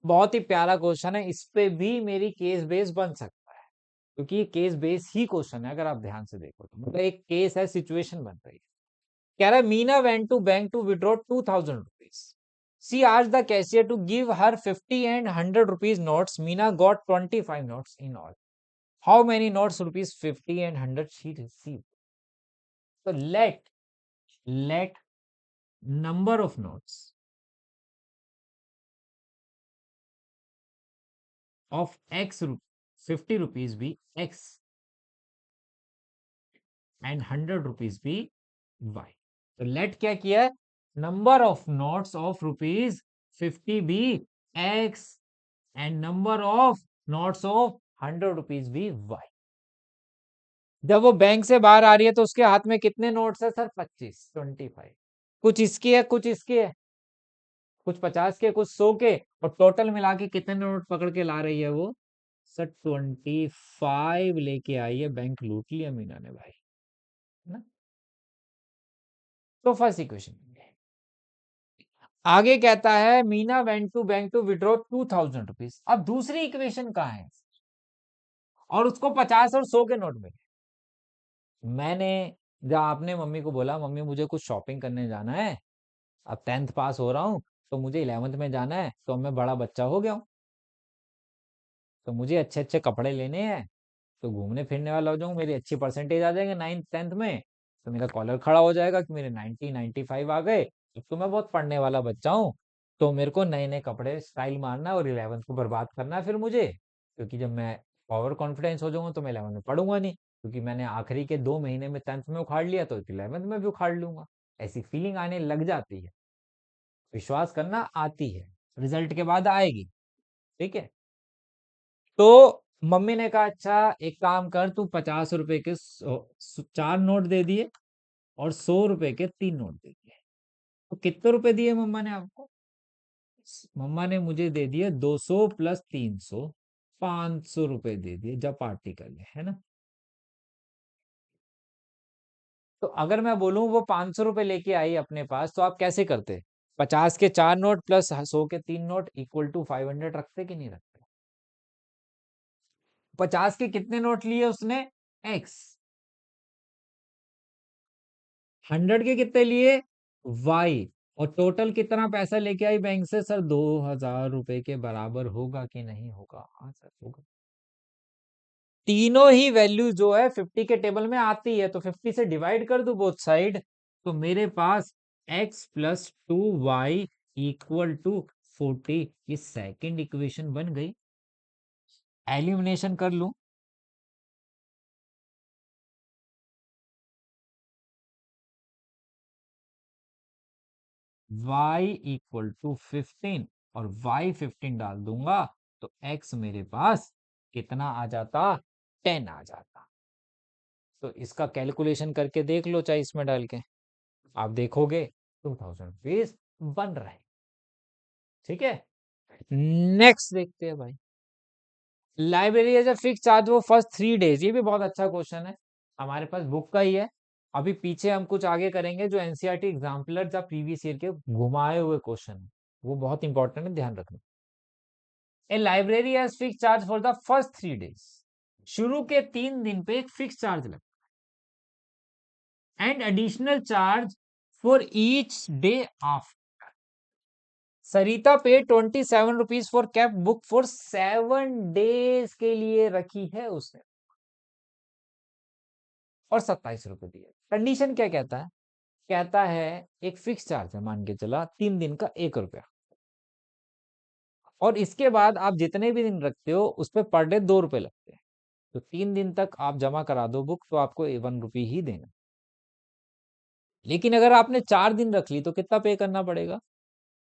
बहुत ही प्यारा क्वेश्चन है, इस पे भी मेरी केस बेस बन सकता है। क्योंकि ये केस बेस ही क्वेश्चन है, अगर आप ध्यान से देखो तो मतलब एक केस है, सिचुएशन बन रही है। कह रहा है Meena went to bank to withdraw 2000 rupees. She asked the cashier to give her 50 and 100 rupees notes. Meena got 25 notes in all. How many notes rupees 50 and 100 she receive? तो let number of notes of x 50 rupees be x and 100 rupees be y। तो let क्या किया है, number of notes of rupees 50 be x and number of notes of 100 rupees be y। जब वो bank से बाहर आ रही है तो उसके हाथ में कितने नोट्स है सर? 25। कुछ इसकी है, कुछ इसकी है, कुछ 50 के, कुछ 100 के, और टोटल मिला के कितने नोट पकड़ के ला रही है वो? सर 25 लेके आई है, बैंक लूट लिया मीना ने भाई, है ना? तो फर्स्ट इक्वेशन। आगे कहता है Meena went to bank to withdraw 2000 rupees. अब दूसरी इक्वेशन कहाँ है? और उसको 50 और 100 के नोट मिले। मैंने जब आपने मम्मी को बोला मम्मी मुझे कुछ शॉपिंग करने जाना है, अब 10th पास हो रहा हूँ तो मुझे 11th में जाना है, तो मैं बड़ा बच्चा हो गया हूँ, तो मुझे अच्छे अच्छे कपड़े लेने हैं, तो घूमने फिरने वाला हो जाऊँ, मेरी अच्छी परसेंटेज आ जाएंगे 9th 10th में, तो मेरा कॉलर खड़ा हो जाएगा कि मेरे 90 95 आ गए। अब तो मैं बहुत पढ़ने वाला बच्चा हूँ, तो मेरे को नए नए कपड़े स्टाइल मारना है और 11th को बर्बाद करना है फिर मुझे, क्योंकि जब मैं ओवर कॉन्फिडेंस हो जाऊंगा तो मैं 11th में पढ़ूंगा नहीं, क्योंकि मैंने आखिरी के 2 महीने में 10th में उखाड़ लिया तो 11th में भी उखाड़ लूंगा। ऐसी फीलिंग आने लग जाती है, विश्वास करना आती है, रिजल्ट के बाद आएगी। ठीक है, तो मम्मी ने कहा अच्छा एक काम कर, तू 50 रुपए के 4 नोट दे दिए और 100 रुपए के 3 नोट दे दिए। तो कितने रुपए दिए मम्मा ने आपको? मम्मा ने मुझे दे दिए 200 प्लस 300, 500 रुपए दे दिए, जब पार्टी कर ले, है ना? तो अगर मैं बोलूं वो 500 रुपए लेके आई अपने पास, तो आप कैसे करते? 50 के 4 नोट प्लस 100 के 3 नोट इक्वल टू 500 रखते कि नहीं रखते? 50 के कितने नोट लिए उसने? एक्स। 100 के कितने लिए? वाई। और टोटल कितना पैसा लेके आई बैंक से? सर 2000 रुपए के बराबर होगा कि नहीं होगा? हाँ सर होगा। तीनों ही वैल्यू जो है 50 के टेबल में आती है, तो 50 से डिवाइड कर दो बोथ साइड, तो मेरे पास x plus 2y equal to 40। ये सेकेंड इक्वेशन बन गई। एलिमिनेशन कर लूं, y इक्वल टू 15 और y 15 डाल दूंगा, तो x मेरे पास कितना आ जाता? 10 आ जाता। तो इसका कैलकुलेशन करके देख लो, चाहे इसमें डाल के, आप देखोगे 2000 रुपीज बन रहे। ठीक है, नेक्स्ट देखते हैं भाई। Library as a fix charge वो फर्स्ट 3 डेज। ये भी बहुत अच्छा क्वेश्चन है, हमारे पास बुक का ही है। अभी पीछे हम कुछ आगे करेंगे जो एनसीईआरटी एग्जाम्पलर या प्रीवियस ईयर के घुमाए हुए क्वेश्चन है, वो बहुत इंपॉर्टेंट है, ध्यान रखना। A library has fix charge for the first 3 days. शुरू के 3 दिन पे एक फिक्स चार्ज लगता है and additional charge for each day after. Sarita pay 27 rupees for keep book for 7 days के लिए रखी है उसने, और 27 रुपए दिए। कंडीशन क्या कहता है? कहता है एक फिक्स चार्ज है, मान के चला 3 दिन का 1 रुपया, और इसके बाद आप जितने भी दिन रखते हो उस पर पर डे 2 रुपए लगते हैं। तो 3 दिन तक आप जमा करा दो बुक तो आपको 1 रुपये ही देना। लेकिन अगर आपने 4 दिन रख ली तो कितना पे करना पड़ेगा?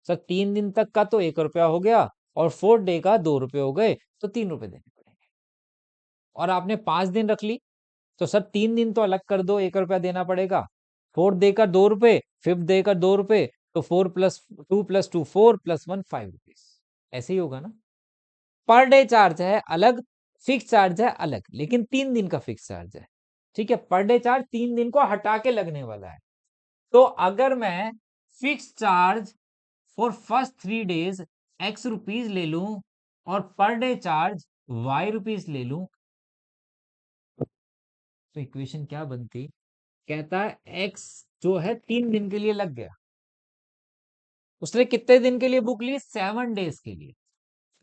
सर 3 दिन तक का तो 1 रुपया हो गया, और 4th डे का 2 रुपये हो गए, तो 3 रुपये देने पड़ेंगे। और आपने 5 दिन रख ली, तो सर 3 दिन तो अलग कर दो, 1 रुपया देना पड़ेगा। 4th डे का 2 रुपये, 5th डे का 2 रुपये, तो 4 + 2 + 2 4 + 1 5 रुपीज। ऐसे ही होगा ना? पर डे चार्ज है अलग, फिक्स चार्ज है अलग, लेकिन 3 दिन का फिक्स चार्ज है। ठीक है, पर डे चार्ज 3 दिन को हटा के लगने वाला है। तो अगर मैं fix charge for first 3 days x rupees ले लूं और per day charge y rupees ले लूं, तो इक्वेशन क्या बनती, कहता है एक्स जो है 3 दिन के लिए लग गया, उसने कितने दिन के लिए बुक ली, 7 डेज के लिए,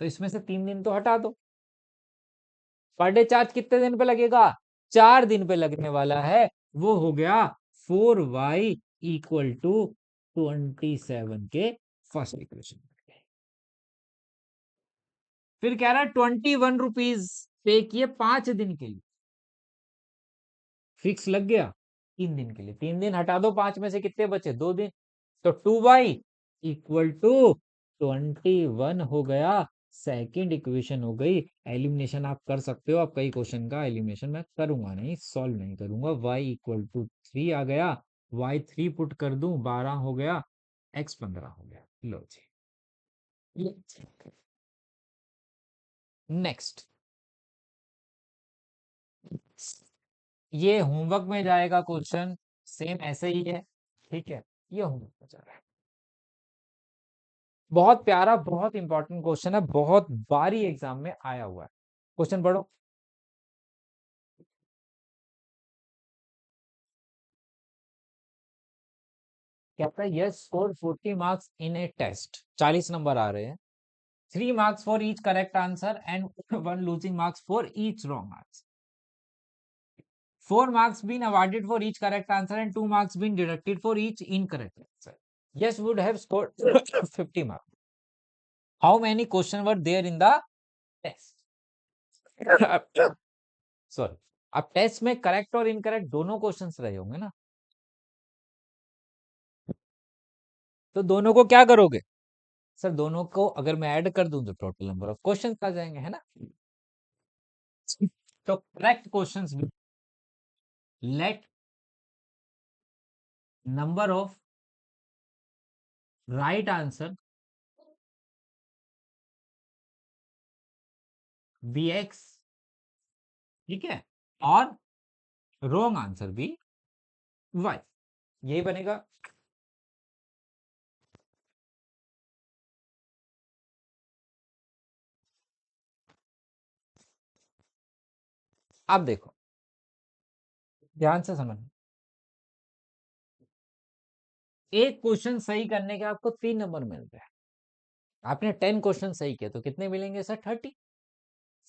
तो इसमें से 3 दिन तो हटा दो। पर डे चार्ज कितने दिन पे लगेगा, 4 दिन पे लगने वाला है, वो हो गया 4y इक्वल टू 27 के फर्स्ट इक्वेशन। फिर कह रहा है 21 रुपीज पे किए 5 दिन के लिए, फिक्स लग गया 3 दिन के लिए, 3 दिन हटा दो, 5 में से कितने बचे, 2 दिन, तो 2y इक्वल टू 21 हो गया, सेकंड इक्वेशन हो गई। एलिमिनेशन आप कर सकते हो, आप कई क्वेश्चन का एलिमिनेशन मैं करूंगा नहीं, सॉल्व नहीं करूंगा। y इक्वल टू 3 आ गया, y 3 पुट कर दूं, 12 हो गया, x 15 हो गया। लो जी, नेक्स्ट, ये होमवर्क में जाएगा क्वेश्चन, सेम ऐसे ही है, ठीक है, ये होमवर्क में जा रहा है। बहुत प्यारा, बहुत इंपॉर्टेंट क्वेश्चन है, बहुत बारी एग्जाम में आया हुआ है। क्वेश्चन पढ़ो। कहता है Yash score 40 marks in a test, 40 number आ रहे हैं, 3 marks for each correct answer and 1 losing marks for each wrong answer, 4 marks been awarded for each correct answer and 2 marks been deducted for each incorrect answer. Yes would have scored 50 marks. How many questions were there in the test? Sorry, अब test में correct और incorrect दोनों questions रहे होंगे ना, तो दोनों को क्या करोगे, सर दोनों को अगर मैं ऐड कर दूं तो टोटल नंबर ऑफ क्वेश्चंस आ जाएंगे, है ना। तो करेक्ट क्वेश्चंस भी, let number of right answer be x, ठीक है, और रॉन्ग आंसर भी वाई, यही बनेगा। अब देखो, ध्यान से समझ, एक क्वेश्चन सही करने के आपको 3 नंबर मिलते हैं, आपने 10 क्वेश्चन सही किए तो कितने मिलेंगे सर, 30,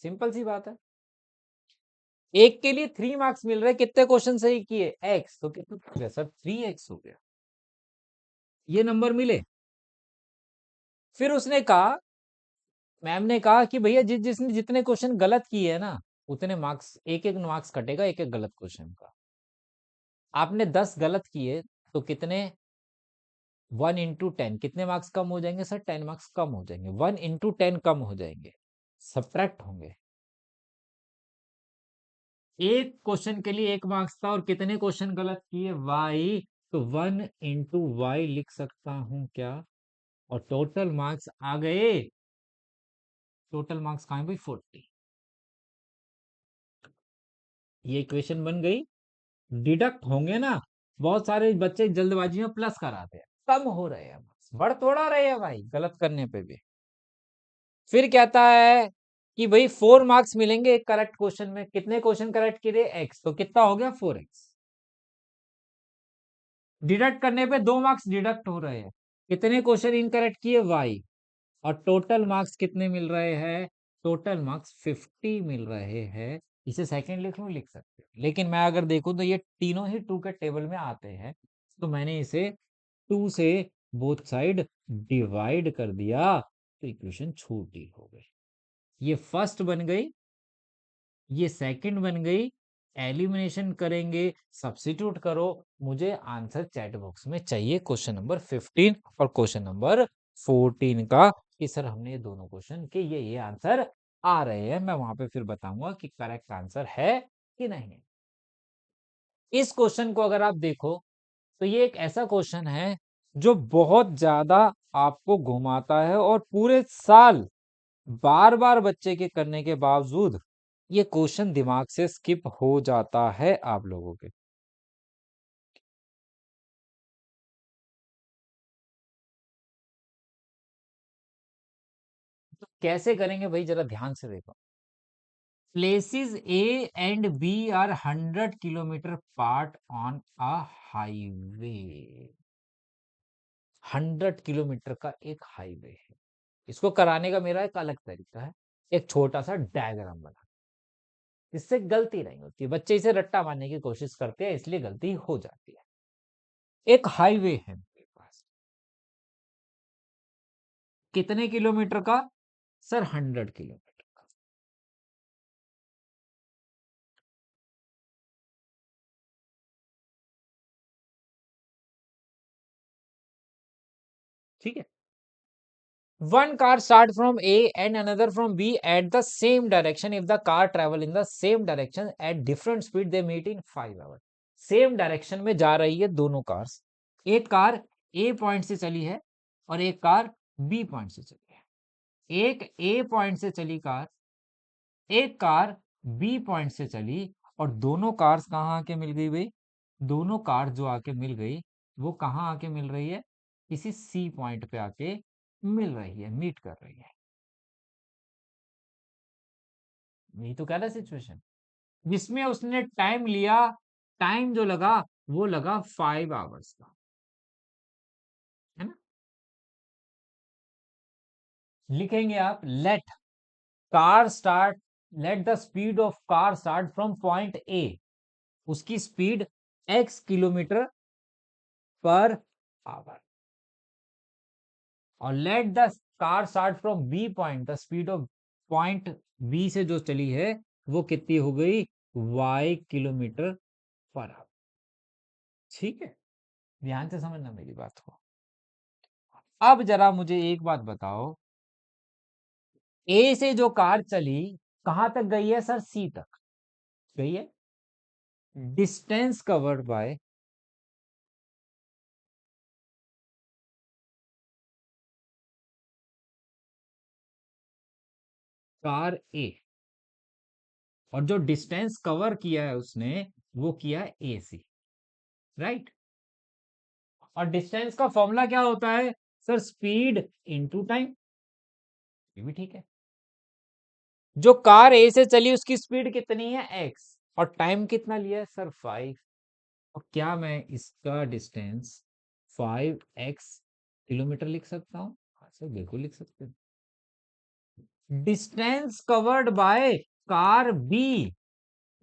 सिंपल सी बात है। एक के लिए 3 मार्क्स मिल रहे, कितने क्वेश्चन सही किए, एक्स, तो कितने हो गया सर, 3x हो गया, ये नंबर मिले। फिर उसने कहा, मैम ने कहा कि भैया जिसने जितने क्वेश्चन गलत किए है ना, उतने मार्क्स, एक एक मार्क्स कटेगा एक एक गलत क्वेश्चन का। आपने 10 गलत किए तो कितने, 1 into 10 कितने मार्क्स कम हो जाएंगे सर, 10 मार्क्स कम हो जाएंगे, 1 into 10 कम हो जाएंगे, सब्ट्रैक्ट होंगे। एक क्वेश्चन के लिए 1 मार्क्स था और कितने क्वेश्चन गलत किए, वाई, तो 1 into y लिख सकता हूं क्या, और टोटल मार्क्स आ गए, टोटल मार्क्स कहां है भाई, 40, ये इक्वेशन बन गई। डिडक्ट होंगे ना, बहुत सारे बच्चे जल्दबाजी में प्लस कराते हैं, कम हो रहे हैं marks, बढ़ थोड़ा रहे हैं भाई गलत करने पे भी। फिर कहता है कि भाई 4 मार्क्स मिलेंगे एक करेक्ट क्वेश्चन में, कितने क्वेश्चन करेक्ट किए, एक्स, तो कितना हो गया, 4x। डिडक्ट करने पे 2 मार्क्स डिडक्ट हो रहे हैं, कितने क्वेश्चन इनकरेक्ट किए, वाई, और टोटल मार्क्स कितने मिल रहे हैं, टोटल मार्क्स 50 मिल रहे हैं। इसे सेकंड लिख लूं, लिख सकते हो, लेकिन मैं अगर देखूं तो ये तीनों ही 2 के टेबल में आते हैं, तो मैंने इसे 2 से बोथ साइड डिवाइड कर दिया, तो इक्वेशन छोटी हो गई, ये फर्स्ट बन गई, ये सेकंड बन गई। एलिमिनेशन करेंगे, सब्स्टिट्यूट करो, मुझे आंसर चैट बॉक्स में चाहिए क्वेश्चन नंबर 15 और क्वेश्चन नंबर 14 का, कि सर हमने ये दोनों क्वेश्चन के ये आंसर आ रहे हैं, मैं वहां पे फिर बताऊंगा कि करेक्ट आंसर है कि नहीं है। इस क्वेश्चन को अगर आप देखो तो ये एक ऐसा क्वेश्चन है जो बहुत ज्यादा आपको घुमाता है, और पूरे साल बार बार बच्चे के करने के बावजूद ये क्वेश्चन दिमाग से स्किप हो जाता है आप लोगों के। तो कैसे करेंगे भाई, जरा ध्यान से देखो। places A and B are 100 km apart on a highway. 100 kilometre का एक हाईवे है। इसको कराने का मेरा एक अलग तरीका है, एक छोटा सा डायग्राम बना, इससे गलती नहीं होती। बच्चे इसे रट्टा मारने की कोशिश करते हैं, इसलिए गलती हो जाती है। एक हाईवे है मेरे पास, कितने किलोमीटर का सर? 100 किलोमीटर का। ठीक है, one car start from A and another from B at the same direction. If the car travel in the same direction at different speed, they meet in 5 hours. Same direction में जा रही है दोनों cars. एक car ए point से चली है और एक कार बी पॉइंट से चली है। एक ए पॉइंट से चली कार, एक कार बी पॉइंट से चली, और दोनों कार्स कहाँ आके मिल गई भाई? दोनों कार जो आके मिल गई, वो कहाँ आके मिल रही है? किसी सी पॉइंट पे आके मिल रही है, मीट कर रही है। यही तो कह रहा सिचुएशन, जिसमें उसने टाइम लिया, टाइम जो लगा वो लगा 5 आवर्स का, है ना? लिखेंगे आप, let car start, let the speed of car start from point A, उसकी स्पीड x किलोमीटर पर आवर, और let the car start from B point, the speed of point B से जो चली है वो कितनी हो गई? y kilometre per hour. ठीक है, ध्यान से समझना मेरी बात को। अब जरा मुझे एक बात बताओ, ए से जो कार चली कहां तक गई है सर? सी तक गई है। डिस्टेंस कवर्ड बाय कार ए, और जो डिस्टेंस कवर किया है उसने वो किया है ए सी, राइट? और डिस्टेंस का फॉर्मूला क्या होता है सर? Speed into time. ये भी ठीक है। जो कार ए से चली उसकी स्पीड कितनी है? एक्स, और टाइम कितना लिया है सर? 5। और क्या मैं इसका डिस्टेंस 5x किलोमीटर लिख सकता हूँ? हाँ सर, बिल्कुल लिख सकते हैं। Distance covered by car be,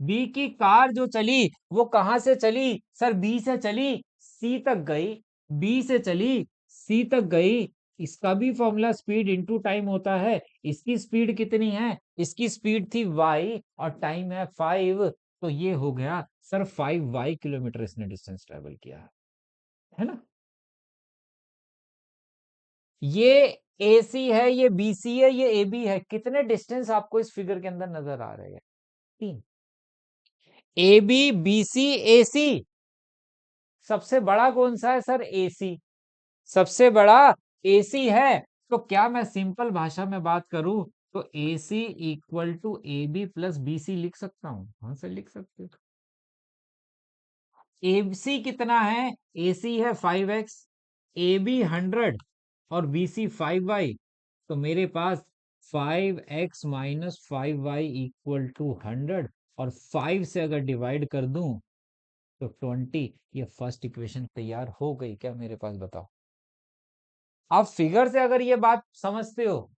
be की कार जो चली वो कहां से चली सर? बी से चली, सी तक गई, बी से चली सी तक गई। इसका भी फॉर्मूला स्पीड इनटू टाइम होता है। इसकी स्पीड कितनी है? इसकी स्पीड थी y और टाइम है 5, तो ये हो गया सर 5y किलोमीटर इसने डिस्टेंस ट्रेवल किया है ना? ये AC है, ये BC है, ये AB है। कितने डिस्टेंस आपको इस फिगर के अंदर नजर आ रहे हैं? 3। AB BC AC, सबसे बड़ा कौन सा है सर? AC। सबसे बड़ा AC है। तो क्या मैं सिंपल भाषा में बात करूं तो AC equal to AB plus BC लिख सकता हूं? हाँ सर, लिख सकते हो। AC कितना है? AC है 5x, AB 100 और BC 5y, तो मेरे पास 5x minus 5y equal to 100, और 5 से अगर डिवाइड कर दूं तो 20। ये फर्स्ट इक्वेशन तैयार हो गई क्या मेरे पास? बताओ। आप फिगर से अगर ये बात समझते हो,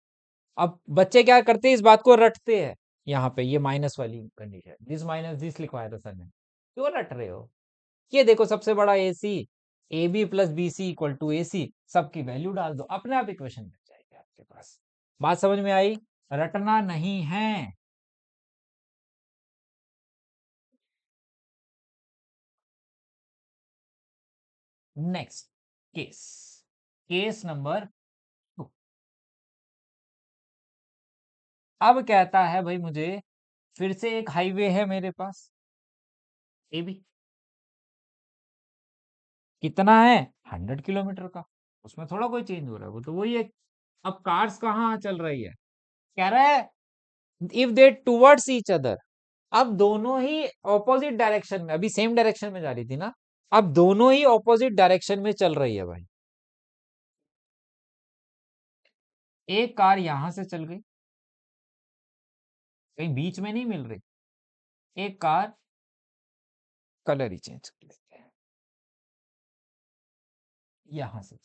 अब बच्चे क्या करते हैं, इस बात को रटते हैं। यहाँ पे ये माइनस वाली कंडीशन, दिस माइनस दिस लिखवाया था सर ने, क्यों रट रहे हो? ये देखो, सबसे बड़ा AC, AB plus BC equal to AC, सबकी वैल्यू डाल दो, अपने आप इक्वेशन बन जाएगी आपके पास। बात समझ में आई? रटना नहीं है। Next case, case number 2। अब कहता है भाई मुझे, फिर से एक हाईवे है मेरे पास AB, कितना है? 100 किलोमीटर का। उसमें थोड़ा कोई चेंज हो रहा है, वो तो वही है। अब कार्स कहाँ चल रही है? कह रहा है if they towards each other, अब दोनों ही ऑपोजिट डायरेक्शन में, अभी सेम डायरेक्शन में जा रही थी ना, अब दोनों ही ऑपोजिट डायरेक्शन में चल रही है भाई। एक कार यहां से चल गई, कहीं बीच में नहीं मिल रही। एक कार, कलर ही चेंज कर लेते हैं, यहां से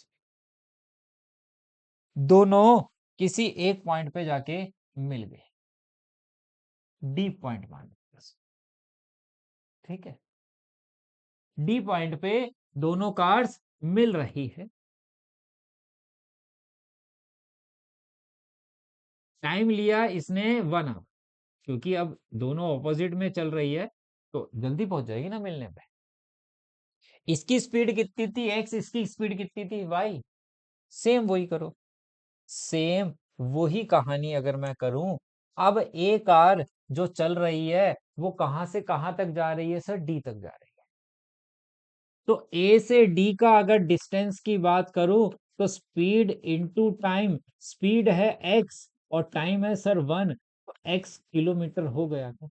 दोनों किसी एक पॉइंट पे जाके मिल गए, डी पॉइंट मान लो, ठीक है। डी पॉइंट पे दोनों कार्स मिल रही है। टाइम लिया इसने 1 आवर, क्योंकि अब दोनों ऑपोजिट में चल रही है तो जल्दी पहुंच जाएगी ना मिलने पे। इसकी स्पीड कितनी थी एक्स, इसकी स्पीड कितनी थी वाई। सेम वही करो, सेम वही कहानी अगर मैं करूं। अब ए कार जो चल रही है वो कहां से कहां तक जा रही है सर, डी तक जा रही है। तो ए से डी का अगर डिस्टेंस की बात करूं तो स्पीड इनटू टाइम, स्पीड है एक्स और टाइम है सर 1, तो एक्स किलोमीटर हो गया क्या?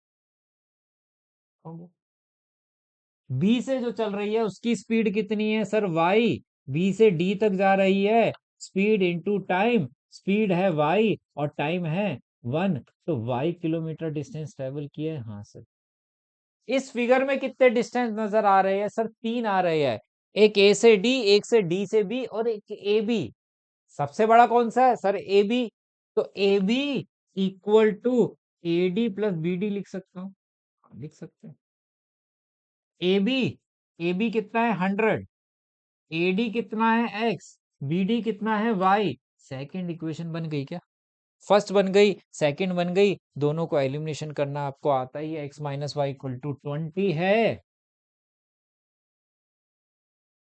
हो गया। बी से जो चल रही है उसकी स्पीड कितनी है सर वाई, बी से डी तक जा रही है, स्पीड इनटू टाइम, स्पीड है वाई और टाइम है 1, तो वाई किलोमीटर डिस्टेंस ट्रेवल किया है। हाँ सर। इस फिगर में कितने डिस्टेंस नजर आ रहे हैं सर, 3 आ रहे हैं। एक ए से डी, एक से डी से बी और एक ए बी। सबसे बड़ा कौन सा है सर, ए बी। तो A B equal to A D plus B D लिख सकता हूँ, लिख सकते हैं। ए बी, ए बी कितना है 100, ए डी कितना है एक्स, बी डी कितना है वाई। सेकेंड इक्वेशन बन गई क्या? फर्स्ट बन गई, सेकंड बन गई, दोनों को एलिमिनेशन करना आपको आता ही है। X minus y equal to 20 है,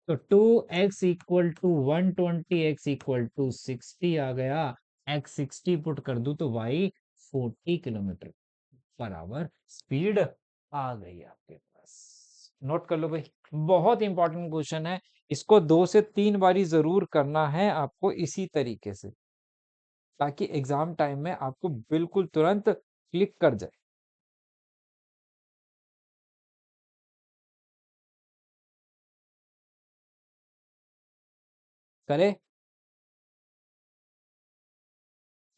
तो 2x equal to 120, x equal to 60 आ गया। एक्स 60 पुट कर दूं तो y 40 kilometre per hour speed आ गई आपके पास। नोट कर लो भाई, बहुत इंपॉर्टेंट क्वेश्चन है। इसको 2 से 3 बारी जरूर करना है आपको इसी तरीके से, ताकि एग्जाम टाइम में आपको बिल्कुल तुरंत क्लिक कर जाए। करे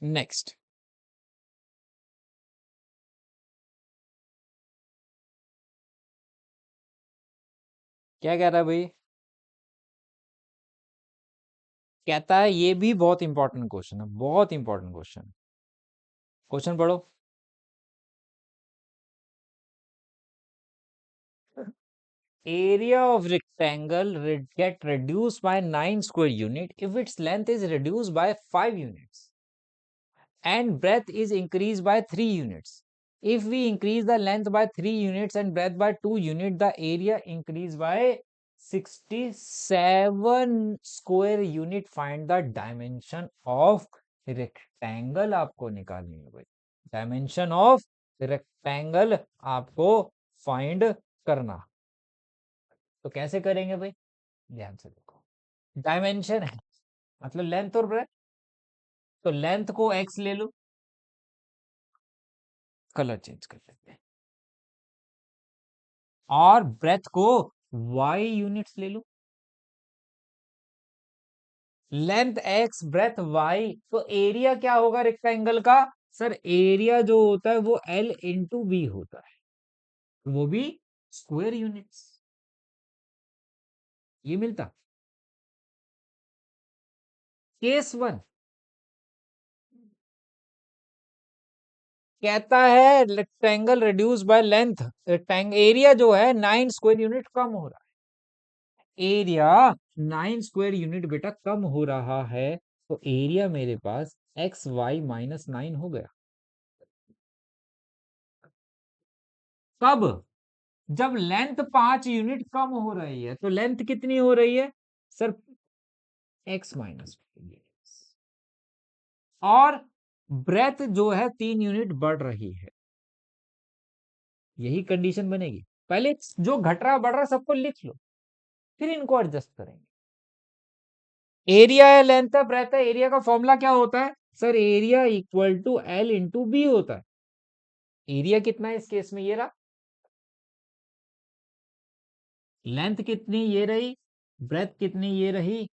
नेक्स्ट। क्या कह रहा है भाई? कहता है ये भी बहुत इंपॉर्टेंट क्वेश्चन है, बहुत इंपॉर्टेंट क्वेश्चन। क्वेश्चन पढ़ो। Area of rectangle get reduced by 9 square unit if its length is reduced by 5 units and breadth is increased by 3 units. If we increase the length by 3 units and breadth by 2 units, the area increased by 67 square unit. Find the dimension of rectangle आपको निकालनी है भाई। Dimension of rectangle आपको find करना। तो कैसे करेंगे भाई, ध्यान से देखो। डायमेंशन है मतलब लेंथ और ब्रेथ, तो लेंथ को x ले लो, कलर चेंज कर लेते हैं, और ब्रेथ को y यूनिट्स ले लो। लेंथ x, ब्रेथ y, तो एरिया क्या होगा रेक्टेंगल का सर, एरिया जो होता है वो l इंटू बी होता है, वो भी स्क्वायर यूनिट्स। ये मिलता केस 1। कहता है rectangle reduce by length, area जो है 9 स्क्वायर यूनिट कम हो रहा है, एरिया 9 स्क्वायर यूनिट बेटा कम हो रहा है, तो एरिया मेरे पास एक्स वाई माइनस 9 हो गया। कब? जब लेंथ 5 यूनिट कम हो रही है, तो लेंथ कितनी हो रही है सर, एक्स माइनस, और ब्रेथ जो है 3 यूनिट बढ़ रही है, यही कंडीशन बनेगी। पहले जो घट रहा बढ़ रहा सबको लिख लो, फिर इनको एडजस्ट करेंगे। एरिया है, लेंथ है, ब्रेथ है, एरिया का फॉर्मूला क्या होता है sir, area equal to l into b होता है। एरिया कितना है इस केस में, ये रहा। लेंथ कितनी, ये रही। ब्रेथ कितनी, ये रही।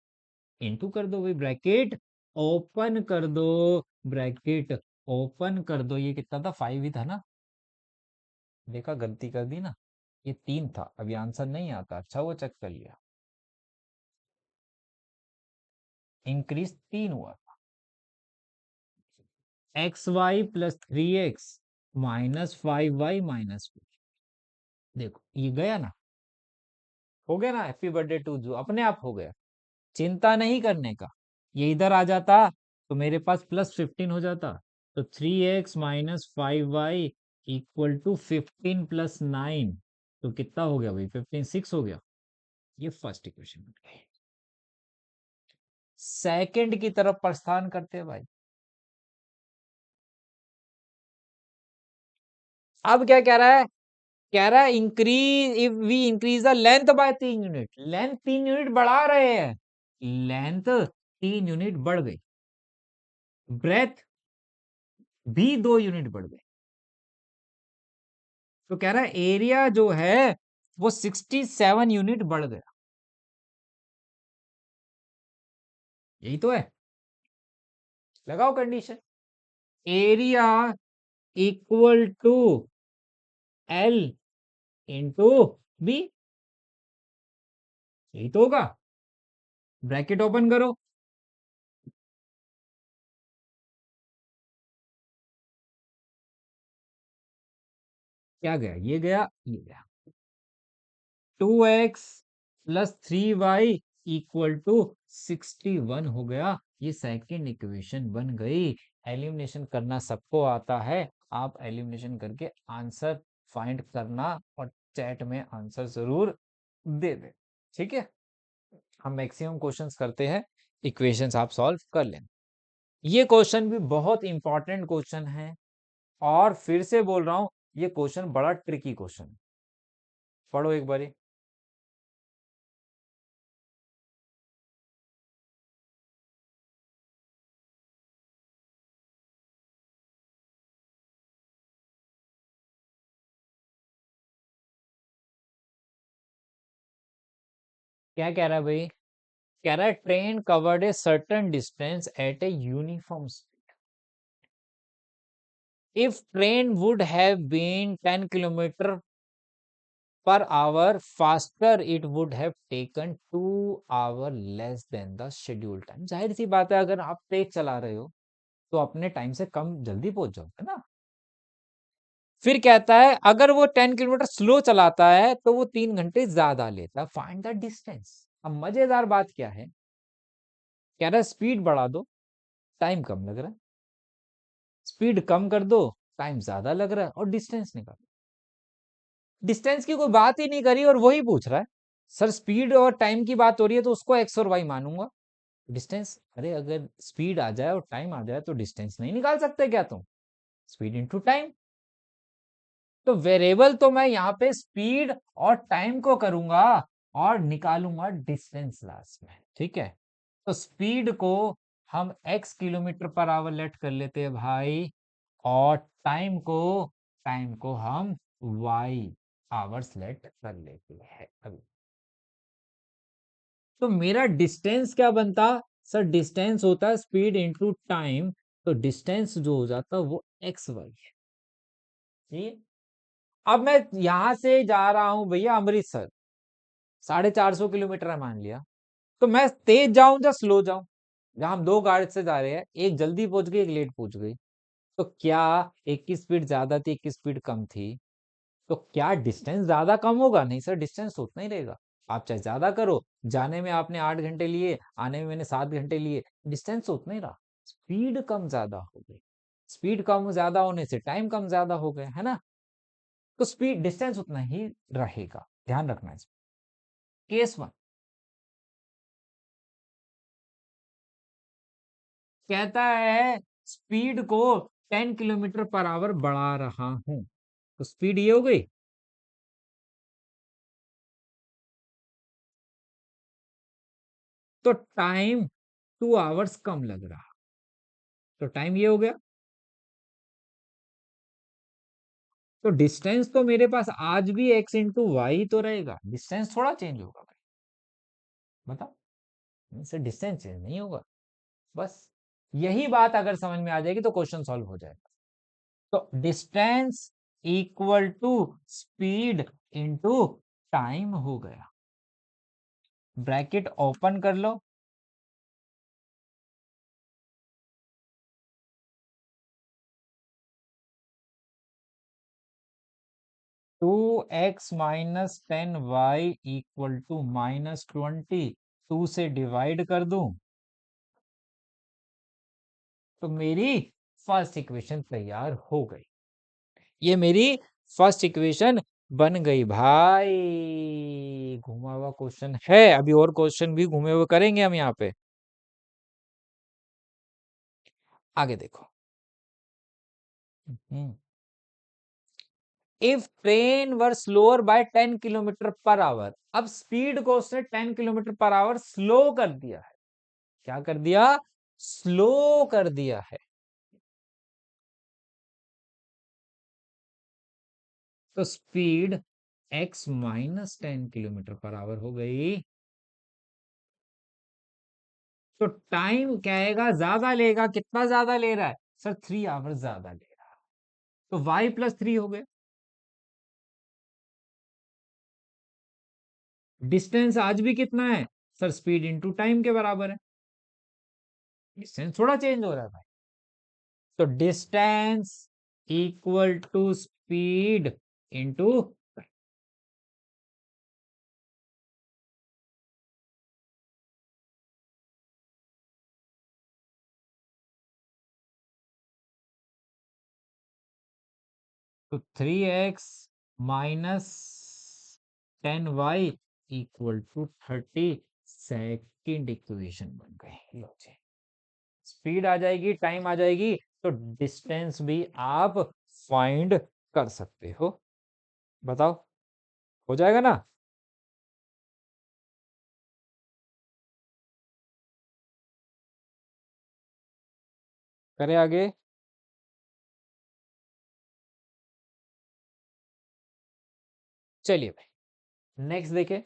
इंटू कर दो भाई, ब्रैकेट ओपन कर दो, ब्रैकेट ओपन कर दो, ये कितना था, 5 ही था ना। देखा, गलती कर दी ना। ये 3 था, अभी आंसर नहीं आता, अच्छा वो चेक कर लिया। इंक्रीज 3 हुआ। X y plus 3x minus 5y-2। देखो ये गया ना, हो गया ना, हैप्पी बर्थडे टू जो अपने आप हो गया। चिंता नहीं करने का। ये इधर आ जाता तो मेरे पास +15 हो जाता। तो 3x - 5y = 15 + 9। तो कितना हो गया भाई, 15 6 हो गया। ये फर्स्ट इक्वेशन बन गई। सेकंड की तरफ प्रस्थान करते हैं भाई। अब क्या कह रहा है increase, if we increase the length by 3 unit, length 3 unit बढ़ा रहे हैं, लेंथ 3 यूनिट बढ़ गई, ब्रेथ भी 2 यूनिट बढ़ गई। तो कह रहा है एरिया जो है वो 67 यूनिट बढ़ गया। यही तो है, लगाओ condition. Area equal to l into b, यही तो होगा। ब्रैकेट ओपन करो, क्या गया, ये गया, ये गया। 2x + 3y = 61 हो गया। ये सेकंड इक्वेशन बन गई। एलिमिनेशन करना सबको आता है, आप एलिमिनेशन करके आंसर फाइंड करना और चैट में आंसर जरूर दे दे। ठीक है, हम मैक्सिमम क्वेश्चंस करते हैं, इक्वेशंस आप सॉल्व कर लें। ये क्वेश्चन भी बहुत इंपॉर्टेंट क्वेश्चन है, और फिर से बोल रहा हूं, ये क्वेश्चन बड़ा ट्रिकी क्वेश्चन है। पढ़ो एक बारी। क्या कह रहा है भाई, कह रहा है train covered a certain distance at a uniform speed. If train would have been 10 kilometre per hour faster, it would have taken 2 hour less than the schedule time. जाहिर सी बात है, अगर आप तेज चला रहे हो तो अपने टाइम से कम जल्दी पहुंच जाओगे ना। फिर कहता है अगर वो 10 किलोमीटर स्लो चलाता है तो वो 3 घंटे ज्यादा लेता। Find the distance. अब मजेदार बात क्या है, कह रहा है स्पीड बढ़ा दो, टाइम कम लग रहा है, स्पीड कम कर दो, टाइम ज्यादा लग रहा है, और डिस्टेंस निकालो। डिस्टेंस की कोई बात ही नहीं करी और वही पूछ रहा है। सर स्पीड और टाइम की बात हो रही है तो उसको एक्स और वाई मानूंगा। डिस्टेंस, अरे अगर स्पीड आ जाए और टाइम आ जाए तो डिस्टेंस नहीं निकाल सकते क्या तुम? Speed into time. तो वेरिएबल तो मैं यहाँ पे स्पीड और टाइम को करूंगा और निकालूंगा डिस्टेंस लास्ट में। ठीक है, तो स्पीड को हम x kilometre per hour let कर लेते हैं भाई, और टाइम को हम y आवर्स लेट कर लेते हैं अभी। तो मेरा डिस्टेंस क्या बनता? सर डिस्टेंस होता है स्पीड इंटू टाइम, तो डिस्टेंस जो हो जाता है वो एक्स वाई है। ठीक, अब मैं यहां से जा रहा हूं भैया अमृतसर, 450 किलोमीटर है मान लिया, तो मैं तेज जाऊं या स्लो जाऊं? जहां हम दो गाड़ी से जा रहे हैं, एक जल्दी पहुंच गई, एक लेट पहुंच गई, तो क्या एक की स्पीड ज्यादा थी, एक की स्पीड कम थी? तो क्या डिस्टेंस ज्यादा कम होगा? नहीं सर, डिस्टेंस उतना ही रहेगा। आप चाहे ज्यादा करो, जाने में आपने 8 घंटे लिए, आने में मैंने 7 घंटे लिए, डिस्टेंस उतना ही रहा। स्पीड कम ज्यादा हो गई, स्पीड कम ज्यादा होने से टाइम कम ज्यादा हो गया, है ना? तो स्पीड डिस्टेंस उतना ही रहेगा, ध्यान रखना है। केस वन कहता है स्पीड को 10 किलोमीटर पर आवर बढ़ा रहा हूं, तो स्पीड ये हो गई, तो टाइम 2 आवर्स कम लग रहा, तो टाइम ये हो गया। तो डिस्टेंस तो मेरे पास आज भी x इंटू वाई तो रहेगा, डिस्टेंस थोड़ा चेंज होगा भाई, बताओ। इससे डिस्टेंस चेंज नहीं होगा, बस। यही बात अगर समझ में आ जाएगी तो क्वेश्चन सॉल्व हो जाएगा। तो distance equal to speed into time हो गया। ब्रैकेट ओपन कर लो, 2x minus 10y equal to -20, 2 से डिवाइड कर दूं तो मेरी फर्स्ट इक्वेशन तैयार हो गई। ये मेरी फर्स्ट इक्वेशन बन गई भाई। घुमा हुआ क्वेश्चन है, अभी और क्वेश्चन भी घूमे हुए करेंगे हम यहाँ पे। आगे देखो। If train were slower by 10 kilometre per hour, अब स्पीड को उसने 10 किलोमीटर पर आवर स्लो कर दिया है। क्या कर दिया? स्लो कर दिया है। तो speed x minus 10 kilometre per our हो गई। तो टाइम क्या आएगा? ज्यादा लेगा। कितना ज्यादा ले रहा है सर? 3 आवर ज्यादा ले रहा है। तो y+3 हो गए। डिस्टेंस आज भी कितना है सर? स्पीड इंटू टाइम के बराबर है। डिस्टेंस थोड़ा चेंज हो रहा है भाई। तो distance equal to speed into, तो 3x minus 10y equal to 30 second equation बन गई। लो जी, स्पीड आ जाएगी, टाइम आ जाएगी, तो डिस्टेंस भी आप फाइंड कर सकते हो। बताओ, हो जाएगा ना? करें आगे। चलिए भाई, नेक्स्ट देखें।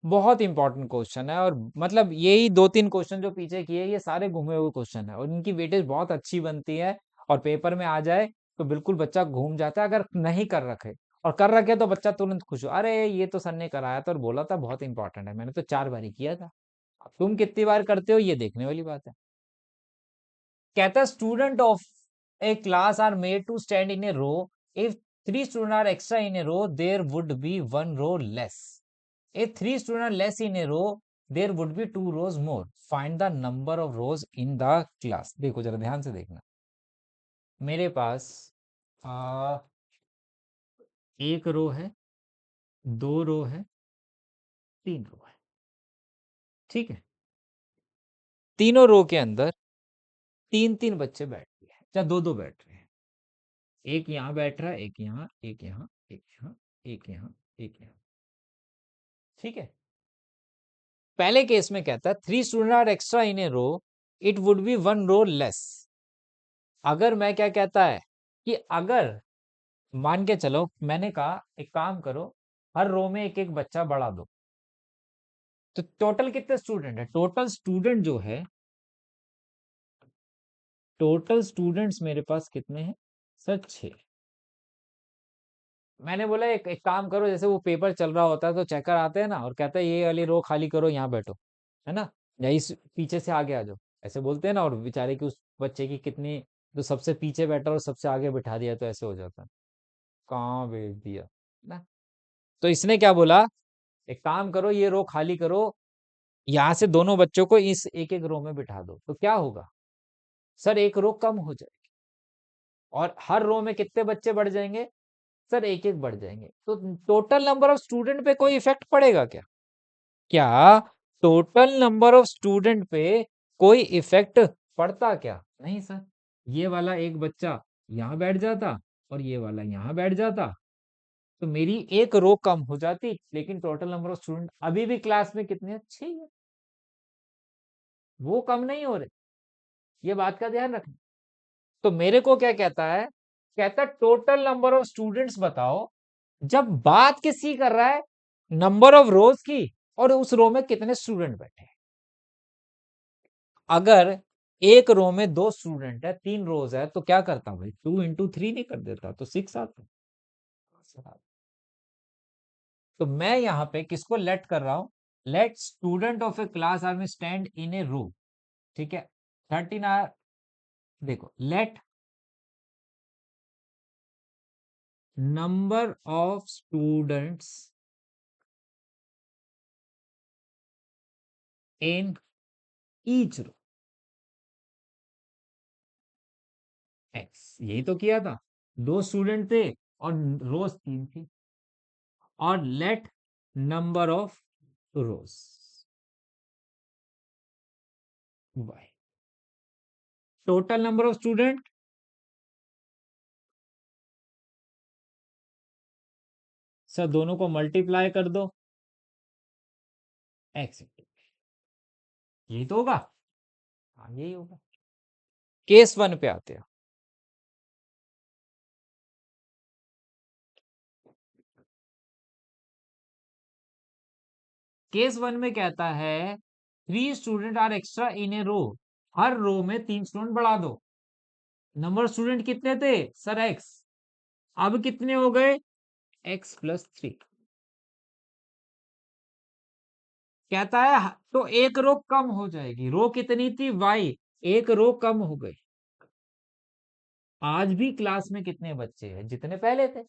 बहुत इंपॉर्टेंट क्वेश्चन है, और मतलब यही 2-3 क्वेश्चन जो पीछे किए ये सारे घूमे हुए क्वेश्चन है, और इनकी वेटेज बहुत अच्छी बनती है। और पेपर में आ जाए तो बिल्कुल बच्चा घूम जाता है। अगर नहीं कर रखे और कर रखे तो बच्चा तुरंत खुश हो, अरे ये तो सर ने कराया था और बोला था बहुत इंपॉर्टेंट है, मैंने तो 4 बार ही किया था। अब तुम कितनी बार करते हो ये देखने वाली बात है। कहता student of a class are made to stand in a row, if 3 student are extra in a row there would be 1 row less. If 3 students are less in a row, there would be 2 rows more. Find the number of rows in the class. देखो जरा ध्यान से देखना। मेरे पास आ, एक रो है, 2 रो है, 3 रो है। ठीक है। तीनों रो के अंदर 3-3 बच्चे बैठ रहे हैं या 2-2 बैठ रहे हैं। एक यहाँ बैठ रहा है, एक यहाँ, एक यहाँ, एक यहाँ, एक यहाँ, एक यहाँ। ठीक है। पहले केस में कहता है 3 student are extra in a row, it would be 1 row less. अगर मैं क्या कहता है कि अगर मान के चलो, मैंने कहा एक काम करो, हर रो में एक एक बच्चा बढ़ा दो, तो टोटल कितने स्टूडेंट है? टोटल स्टूडेंट जो है, टोटल स्टूडेंट्स मेरे पास कितने हैं सर? 6। मैंने बोला एक काम करो, जैसे वो पेपर चल रहा होता है तो चेकर आते हैं ना और कहते हैं ये वाली रो खाली करो, यहाँ बैठो, है ना, या इस पीछे से आगे आ जाओ, ऐसे बोलते हैं ना। और बेचारे की उस बच्चे की कितनी, तो सबसे पीछे बैठा और सबसे आगे बिठा दिया तो ऐसे हो जाता है। कहाँ भेज दिया ना। तो इसने क्या बोला, एक काम करो ये रो खाली करो, यहाँ से दोनों बच्चों को इस एक एक रो में बिठा दो, तो क्या होगा सर? एक रो कम हो जाएगी। और हर रो में कितने बच्चे बढ़ जाएंगे सर? एक एक बढ़ जाएंगे। तो टोटल नंबर ऑफ स्टूडेंट पे कोई इफेक्ट पड़ेगा क्या? क्या टोटल नंबर ऑफ स्टूडेंट पे कोई इफेक्ट पड़ता क्या? नहीं सर। ये वाला एक बच्चा यहाँ बैठ जाता और ये वाला यहाँ बैठ जाता, तो मेरी एक रो कम हो जाती, लेकिन टोटल नंबर ऑफ स्टूडेंट अभी भी क्लास में कितने अच्छे ही है, वो कम नहीं हो रहे। ये बात का ध्यान रखना। तो मेरे को क्या कहता है? कहता टोटल नंबर ऑफ स्टूडेंट्स बताओ, जब बात किसकी कर रहा है? नंबर ऑफ रोज की और उस रो में कितने स्टूडेंट बैठे हैं। अगर एक रो में 2 स्टूडेंट है, 3 रोज है, तो क्या करता भाई, 2 इंटू 3 नहीं कर देता, तो 6 आता। तो मैं यहाँ पे किसको लेट कर रहा हूं, let student of a class are में स्टैंड इन ए रो, ठीक है। 13 आर, देखो, let number of students in each row x, यही तो किया था। 2 स्टूडेंट थे और रोज 3 थी, और let number of rows y, total number of student, sir दोनों को मल्टीप्लाई कर दो, एक्स, यही तो होगा। हाँ, यही होगा। केस 1 पे आते हैं। केस 1 में कहता है 3 student are extra in a row, हर रो में 3 स्टूडेंट बढ़ा दो। नंबर स्टूडेंट कितने थे सर, एक्स, अब कितने हो गए, एक्स प्लस 3। कहता है तो एक रो कम हो जाएगी, रो कितनी थी, वाई, एक रो कम हो गई। आज भी क्लास में कितने बच्चे हैं, जितने पहले थे,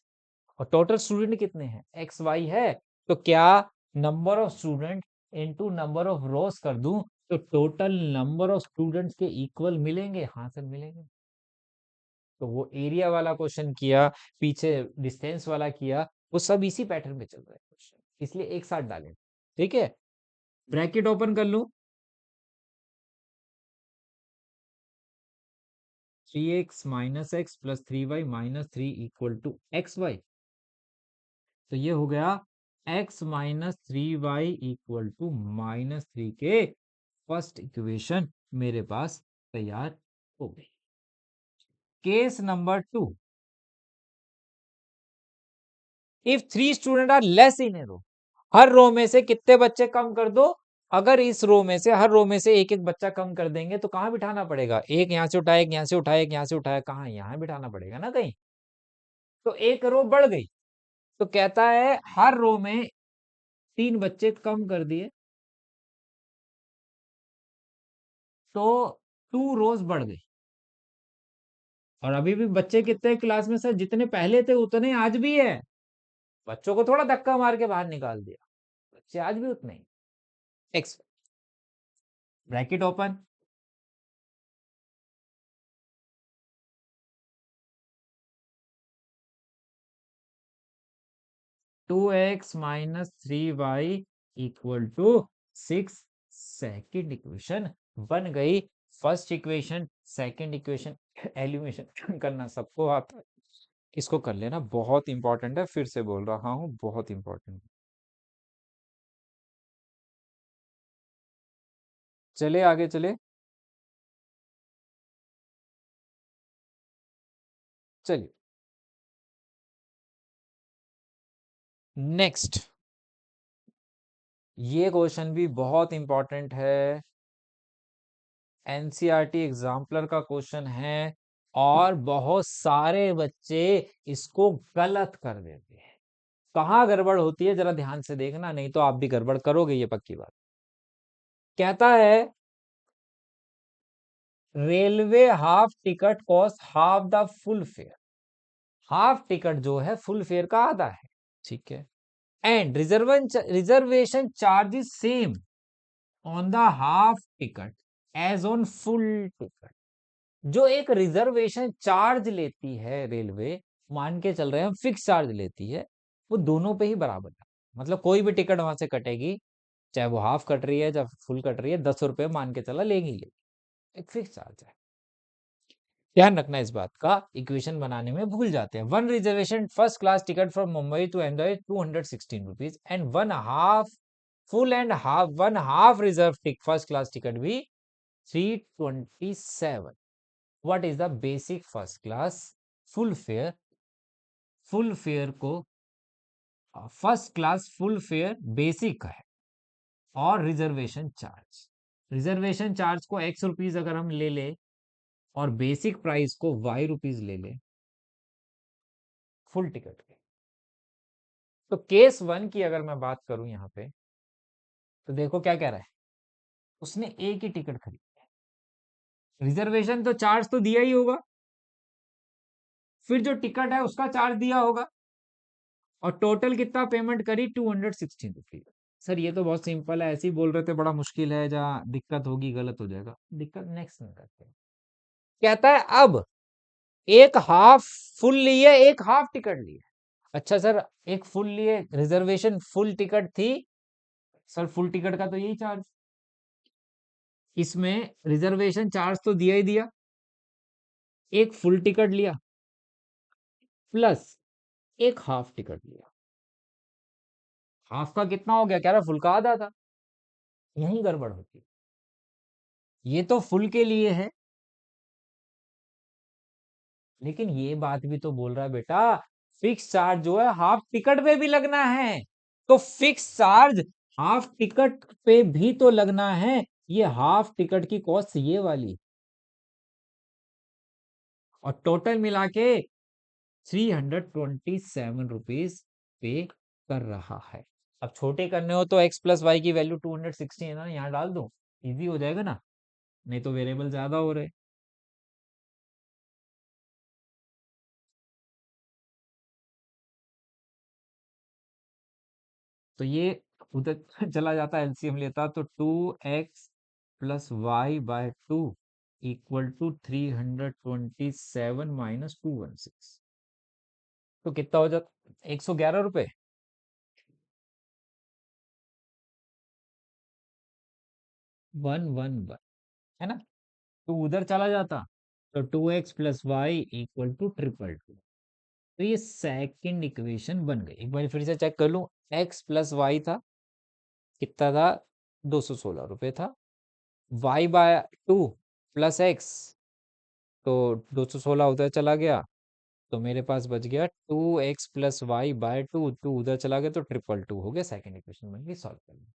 और टोटल स्टूडेंट कितने हैं, एक्स वाई है। तो क्या number of student into number of रोज कर दूं, तो टोटल नंबर ऑफ स्टूडेंट्स के इक्वल मिलेंगे, हाँ सर मिलेंगे। तो वो एरिया वाला क्वेश्चन किया, पीछे डिस्टेंस वाला किया, वो सब इसी पैटर्न में चल रहा है क्वेश्चन, इसलिए एक साथ डालें। ठीक है, ब्रैकेट ओपन कर लूं, 3x माइनस एक्स प्लस 3y minus 3 equal to x y. तो ये हो गया x minus 3y equal to minus 3 के फर्स्ट इक्वेशन मेरे पास तैयार हो गई। Case number 2, if 3 student are less in a row, हर रो में से कितने बच्चे कम कर दो। अगर इस रो में से, हर रो में से एक एक बच्चा कम कर देंगे, तो कहां बिठाना पड़ेगा, एक यहां से उठाए, एक यहां से उठाए, एक यहां से उठाए, कहां, यहां बिठाना पड़ेगा ना कहीं। तो एक रो बढ़ गई, तो कहता है हर रो में 3 बच्चे कम कर दिए, तो 2 रोज बढ़ गई। और अभी भी बच्चे कितने क्लास में सर, जितने पहले थे उतने आज भी है, बच्चों को थोड़ा धक्का मार के बाहर निकाल दिया, बच्चे आज भी उतने ही। X, bracket open, 2x minus 3y equal to 6, second equation बन गई। First equation, second equation, elimination करना सबको आता है, इसको कर लेना, बहुत इंपॉर्टेंट है, फिर से बोल रहा हूं, बहुत इंपॉर्टेंट। चले आगे चले, चलिए नेक्स्ट। ये क्वेश्चन भी बहुत इंपॉर्टेंट है, एनसीईआरटी एग्जाम्पलर का क्वेश्चन है, और बहुत सारे बच्चे इसको गलत कर देते हैं। कहाँ गड़बड़ होती है जरा ध्यान से देखना, नहीं तो आप भी गड़बड़ करोगे, ये पक्की बात। कहता है railway half ticket cost half the full fare, half ticket जो है फुल फेयर का आधा है, ठीक है। And reservation charges same on the half ticket as on full ticket. जो एक रिजर्वेशन चार्ज लेती है रेलवे, मान के चल रहे हैं हम फिक्स चार्ज लेती है, वो दोनों पे ही बराबर है। मतलब कोई भी टिकट वहां से कटेगी, चाहे वो हाफ कट रही है चाहे फुल कट रही है, 10 रुपए मान के चला लेंगी, एक फिक्स चार्ज है। ध्यान रखना इस बात का, इक्वेशन बनाने में भूल जाते हैं। One reservation first class ticket from Mumbai to Ahmedabad 216 rupees, and one half full and half, one half reserve first class ticket भी 327। What is the basic first class full fare, full fare को first class full fare basic है, और reservation charge. Reservation charge को X rupees अगर हम ले ले और बेसिक प्राइस को वाई रुपीज ले ले फुल टिकट के, तो केस वन की अगर मैं बात करूं यहां पे, तो देखो क्या कह रहा है, उसने एक ही टिकट खरीदी है, रिजर्वेशन तो चार्ज तो दिया ही होगा, फिर जो टिकट है उसका चार्ज दिया होगा, और टोटल कितना पेमेंट करी, 216 रुपीज। सर ये तो बहुत सिंपल है, ऐसे ही बोल रहे थे बड़ा मुश्किल है, जहाँ दिक्कत होगी गलत हो जाएगा, दिक्कत नेक्स्ट में करते हैं। कहता है अब एक हाफ फुल लिए, एक हाफ टिकट लिए। अच्छा सर, एक फुल लिए, रिजर्वेशन फुल टिकट थी, सर फुल टिकट का तो यही चार्ज, इसमें रिजर्वेशन चार्ज तो दिया ही दिया, एक फुल टिकट लिया प्लस एक हाफ टिकट लिया। हाफ का कितना हो गया, कह रहा फुल का आधा था, यही गड़बड़ होती है। ये तो फुल के लिए है, लेकिन ये बात भी तो बोल रहा है बेटा, फिक्स चार्ज जो है हाफ टिकट पे भी लगना है, तो फिक्स चार्ज हाफ टिकट पे भी तो लगना है। ये हाफ टिकट की कॉस्ट ये वाली, और टोटल मिला के 327 रुपीज पे कर रहा है। अब छोटे करने हो तो x प्लस वाई की वैल्यू 260 है ना, यहाँ डाल दो, इजी हो जाएगा ना, नहीं तो वेरिएबल ज्यादा हो रहे। तो ये उधर चला जाता, एलसीएम लेता तो 2x+y/2 इक्वल टू 327 - 216, तो कितना हो जाता, 111 रुपए। 111 है ना, तो उधर चला जाता, तो 2x+y इक्वल टू 222। तो ये सेकंड इक्वेशन बन गई। एक बार फिर से चेक कर लूं, x+y था, कितना था, 216 रुपए था, y/2 प्लस एक्स, तो 216 उधर चला गया, तो मेरे पास बच गया 2x+y/2, टू उधर चला गया तो 222 हो गया, सेकंड इक्वेशन बन गई, सॉल्व कर लिया।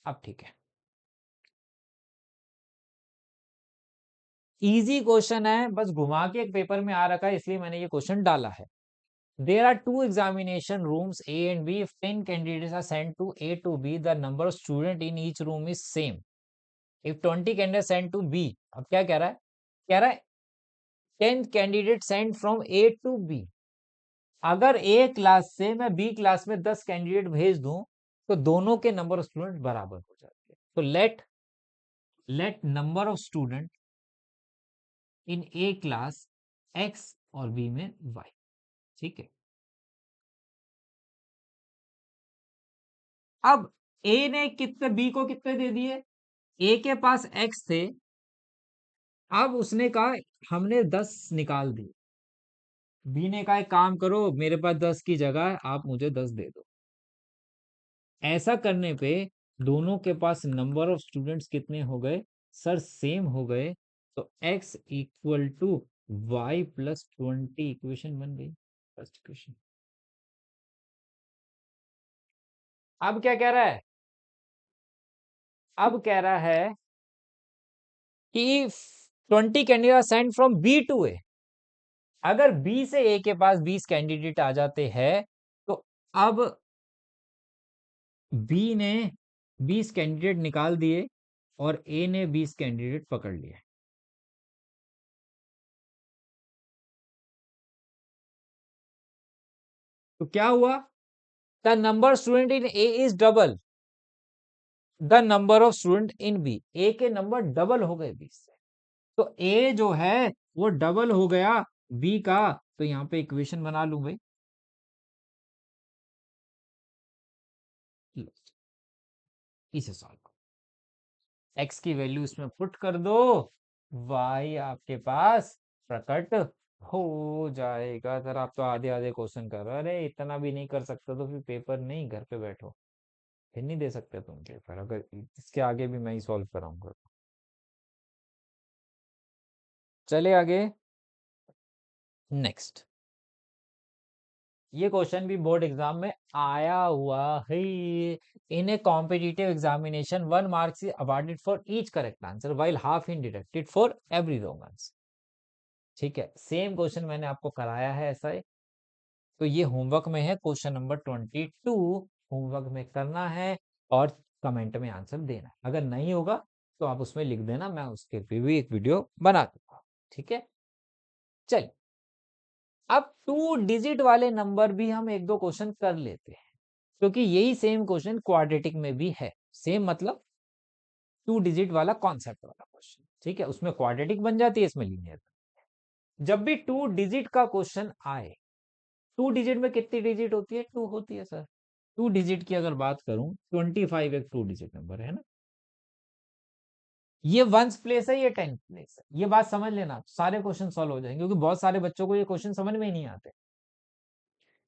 अब ठीक है, इजी क्वेश्चन है, बस घुमा के एक पेपर में आ रखा है, इसलिए मैंने ये क्वेश्चन डाला है। There are two examination rooms A and B. If 10 candidates are sent to A to B, the number of student in each room is same. If 20 candidates sent to B, अब क्या कह रहा है, कह रहा है 10 candidates sent from A to B. अगर A class से मैं B क्लास में 10 कैंडिडेट भेज दूं, तो दोनों के नंबर ऑफ स्टूडेंट बराबर हो जाते हैं। तो late number of student in A class X और B में Y। ठीक है, अब A ने कितने, B को कितने दे दिए, ए के पास एक्स थे, अब उसने कहा हमने 10 निकाल दिए, बी ने कहा एक काम करो, मेरे पास 10 की जगह है, आप मुझे 10 दे दो। ऐसा करने पे दोनों के पास नंबर ऑफ स्टूडेंट्स कितने हो गए, सर सेम हो गए, तो x equal to y+20 equation बन गई, फर्स्ट इक्वेशन। अब क्या कह रहा है, अब कह रहा है कि 20 candidate send from B to A. अगर बी से ए के पास 20 कैंडिडेट आ जाते हैं, तो अब बी ने 20 कैंडिडेट निकाल दिए और ए ने 20 कैंडिडेट पकड़ लिए। तो क्या हुआ, the number student in A is double the number of student in B. A के नंबर डबल हो गए 20 से, तो ए जो है वो डबल हो गया बी का, तो यहां पे इक्वेशन बना लूं भाई, इसे सॉल्व, एक्स की वैल्यू इसमें पुट कर दो, वाई आपके पास प्रकट हो जाएगा। सर आप तो आधे आधे क्वेश्चन कर रहे हो, अरे इतना भी नहीं कर सकते तो फिर पेपर नहीं, घर पे बैठो, फिर नहीं दे सकते तुम पेपर, अगर इसके आगे भी मैं ही सॉल्व कराऊंगा। चले आगे, नेक्स्ट। ये क्वेश्चन भी बोर्ड एग्जाम में आया हुआ है। इन ए competitive examination 1 marks is awarded for each correct answer while half in deducted for every wrong answer। ठीक है, सेम क्वेश्चन मैंने आपको कराया है ऐसा ही। तो ये होमवर्क में है, क्वेश्चन नंबर 22 होमवर्क में करना है और कमेंट में आंसर देना है। अगर नहीं होगा तो आप उसमें लिख देना, मैं उसके भी एक वीडियो बना दूंगा। ठीक है, चलिए अब 2 डिजिट वाले नंबर भी हम एक दो क्वेश्चन कर लेते हैं, क्योंकि यही सेम क्वेश्चन क्वाड्रेटिक में भी है। सेम मतलब 2 डिजिट वाला कॉन्सेप्ट वाला क्वेश्चन। ठीक है, उसमें क्वाड्रेटिक बन जाती है, इसमें लीनियर। जब भी 2 डिजिट का क्वेश्चन आए, 2 डिजिट में कितनी डिजिट होती है? 2 होती है सर। 2 डिजिट की अगर बात करूं, 25 एक 2 डिजिट नंबर है ना। ये वंस प्लेस है, ये टेंथ प्लेस है। ये बात समझ लेना, सारे क्वेश्चन सॉल्व हो जाएंगे, क्योंकि बहुत सारे बच्चों को ये क्वेश्चन समझ में ही नहीं आते।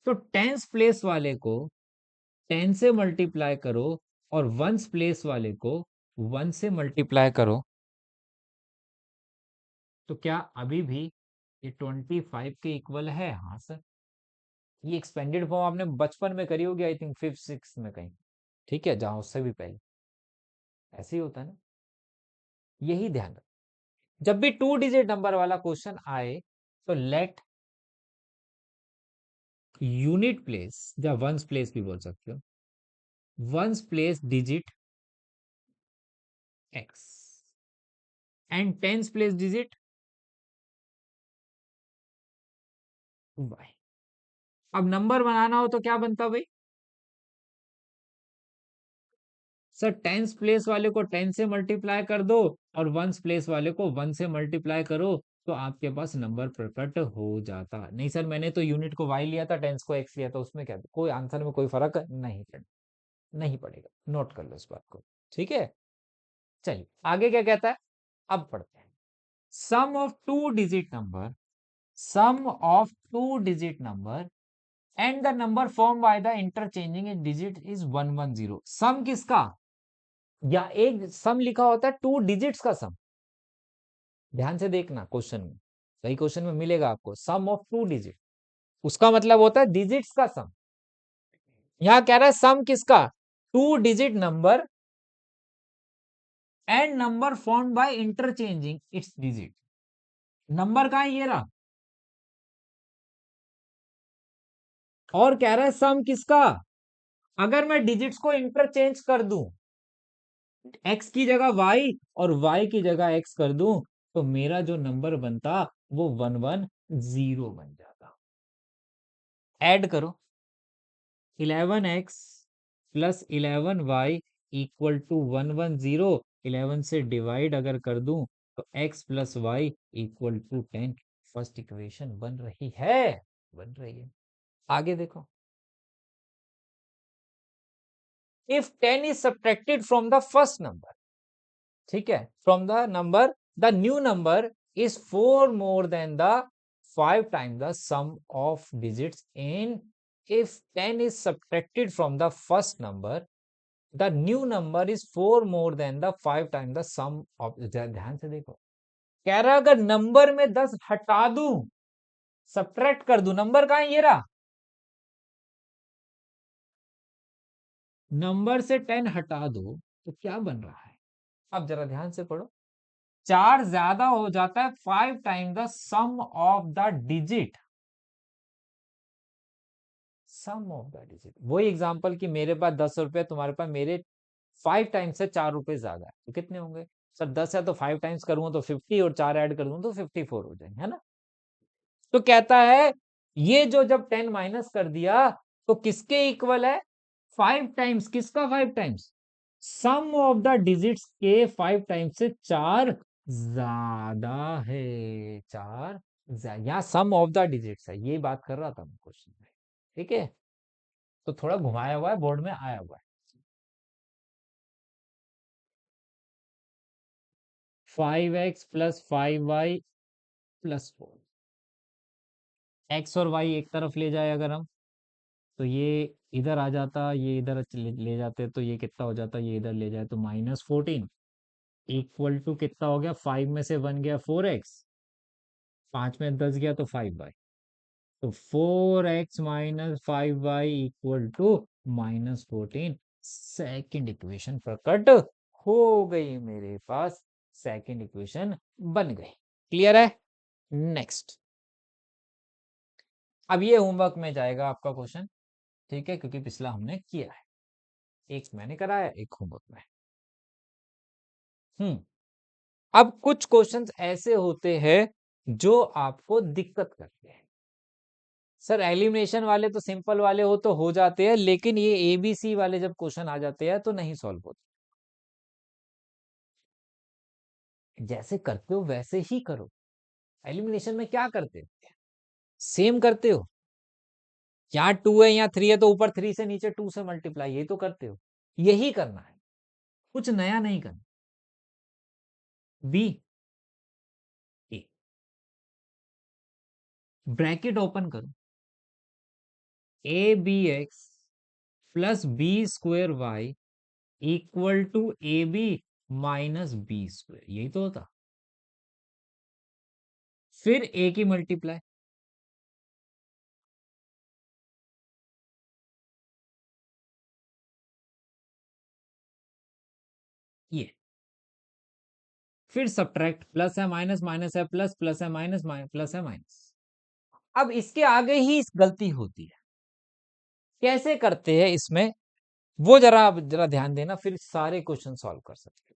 तो टेंस प्लेस वाले को 10 से मल्टीप्लाई करो और वंस प्लेस वाले को 1 से मल्टीप्लाई करो, तो क्या अभी भी ये 25 के इक्वल है? हाँ सर। ये एक्सपेंडेड फॉर्म आपने बचपन में करी होगी, आई थिंक 5th 6th में कहीं। ठीक है, जहां उससे भी पहले ऐसे ही होता है ना। यही ध्यान रखो, जब भी 2 डिजिट नंबर वाला क्वेश्चन आए तो लेट यूनिट प्लेस या वंस प्लेस भी बोल सकते हो, ones place digit x and tens place digit y. अब नंबर बनाना हो तो क्या बनता भाई? सर टेंस प्लेस वाले को 10 से मल्टीप्लाई कर दो और वंस प्लेस वाले को 1 से मल्टीप्लाई करो, तो आपके पास नंबर प्रकट हो जाता। नहीं सर, मैंने तो यूनिट को वाई लिया था, टेंस को एक्स लिया था, उसमें क्या कोई आंसर में कोई फर्क नहीं पड़ेगा, नहीं पड़ेगा। नोट कर लो इस बात को। ठीक है, चलिए आगे क्या कहता है, अब पढ़ते हैं। Sum of 2 digit number, sum of 2 digit number and the number form by the interchanging in digit is 110। Sum किसका? या एक सम लिखा होता है 2 डिजिट्स का सम। ध्यान से देखना क्वेश्चन में, सही क्वेश्चन में मिलेगा आपको सम ऑफ 2 डिजिट। उसका मतलब होता है डिजिट्स का सम। यहां कह रहा है सम किसका? 2 digit number and number form by interchanging it's digit. Number कहां है? ये रहा। और कह रहा है सम किसका? अगर मैं डिजिट्स को इंटरचेंज कर दूं, x की जगह y और y की जगह x कर दूं, तो मेरा जो नंबर बनता वो 110 बन जाता। ऐड करो, 11x plus 11y equal to 110। 11 से डिवाइड अगर कर दूं तो x plus y equal to 10। First equation बन रही है, बन रही है। आगे देखो, if 10 is subtracted from the first number, ठीक है, from the number, the new number is 4 more than the 5 time the sum of digits in. इफ 10 is subtracted from the first number, the new number is 4 more than the 5 times the sum of। ध्यान से देखो, कह रहा है अगर number में 10 हटा दूं, सब्ट्रैक्ट कर दूं, नंबर कहां है? ये रहा। नंबर से 10 हटा दो तो क्या बन रहा है? अब जरा ध्यान से पढ़ो। 4 ज्यादा हो जाता है 5 time the sum of the digit. Sum of the digit, वही एग्जांपल कि मेरे पास 10 रुपए, तुम्हारे पास, मेरे 5 टाइम्स से 4 रुपए ज्यादा है, तो कितने होंगे? सर 10 है तो 5 टाइम्स करूंगा तो 50, और 4 ऐड कर दूं तो 54 हो जाएंगे, है ना। तो कहता है ये जो जब 10 माइनस कर दिया तो किसके इक्वल है? 5 टाइम्स। किसका 5 times? Sum of the digits के 5 टाइम्स से 4 ज्यादा है। 4 यहाँ सम ऑफ द डिजिट्स है, ये बात कर रहा था मैं क्वेश्चन में। ठीक है, तो थोड़ा घुमाया हुआ है, बोर्ड में आया हुआ है। 5x plus 5y plus 4। X और वाई एक तरफ ले जाए अगर हम, तो ये इधर आ जाता, ये इधर ले जाते तो ये कितना हो जाता, ये इधर ले जाए तो -14 इक्वल टू कितना हो गया? 5 में से 1 गया 4x, 5 में 10 गया तो 5y। तो 4x minus 5y equal to -14 second equation प्रकट हो गई मेरे पास, सेकेंड इक्वेशन बन गई। क्लियर है? नेक्स्ट, अब ये होमवर्क में जाएगा आपका क्वेश्चन, ठीक है, क्योंकि पिछला हमने किया है, एक मैंने कराया, एक होमवर्क में। अब कुछ क्वेश्चंस ऐसे होते हैं जो आपको दिक्कत करते हैं। सर एलिमिनेशन वाले तो सिंपल वाले हो जाते हैं, लेकिन ये एबीसी वाले जब क्वेश्चन आ जाते हैं तो नहीं सॉल्व होते। जैसे करते हो वैसे ही करो। एलिमिनेशन में क्या करते हो? सेम करते हो। यहाँ 2 है, यहाँ 3 है, तो ऊपर 3 से नीचे 2 से मल्टीप्लाई, ये तो करते हो। यही करना है, कुछ नया नहीं करना। बी, ए, ब्रैकेट ओपन करो, a b x plus b square y equal to a b minus b square, यही तो होता। फिर ए की मल्टीप्लाई, ये फिर सब्ट्रैक्ट, प्लस है माइनस, माइनस है प्लस, प्लस है माइनस, प्लस है माइनस। अब इसके आगे ही इस गलती होती है। कैसे करते हैं इसमें, वो जरा ध्यान देना, फिर सारे क्वेश्चन सॉल्व कर सकते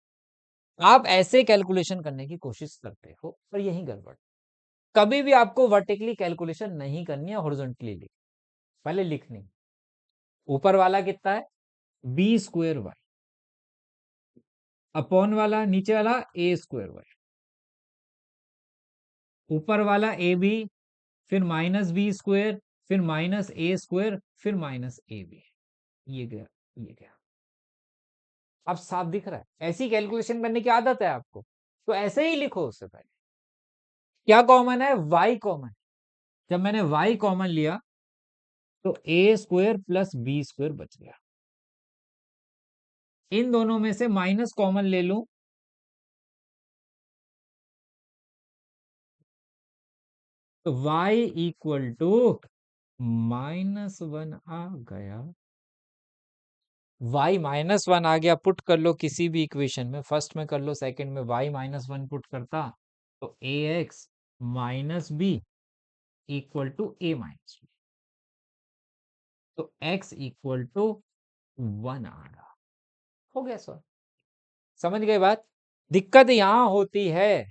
हो। आप ऐसे कैलकुलेशन करने की कोशिश करते हो और यही गड़बड़। कभी भी आपको वर्टिकली कैलकुलेशन नहीं करनी है, हॉरिजॉन्टली लिख, पहले लिखनी। ऊपर वाला कितना है, बी स्क्वेयर वाई, अपॉन वाला नीचे वाला ए स्क्वेयर वाई, ऊपर वाला ए बी, फिर माइनस बी स्क्वेयर, फिर माइनस ए स्क्वेयर, फिर माइनस ए बी। ये गया, ये गया। अब साफ दिख रहा है? ऐसी कैलकुलेशन करने की आदत है आपको, तो ऐसे ही लिखो उससे पहले। क्या कॉमन है? y common. जब मैंने y कॉमन लिया तो ए स्क्वेयर प्लस बी स्क्वेयर बच गया। इन दोनों में से माइनस कॉमन ले लूं तो y इक्वल टू -1 आ गया। y -1 आ गया, पुट कर लो किसी भी इक्वेशन में, फर्स्ट में कर लो, सेकंड में y -1 पुट करता तो ax minus b equal to a minus b, तो x इक्वल टू 1 आ रहा। हो गया सर, समझ गए बात? दिक्कत यहां होती है,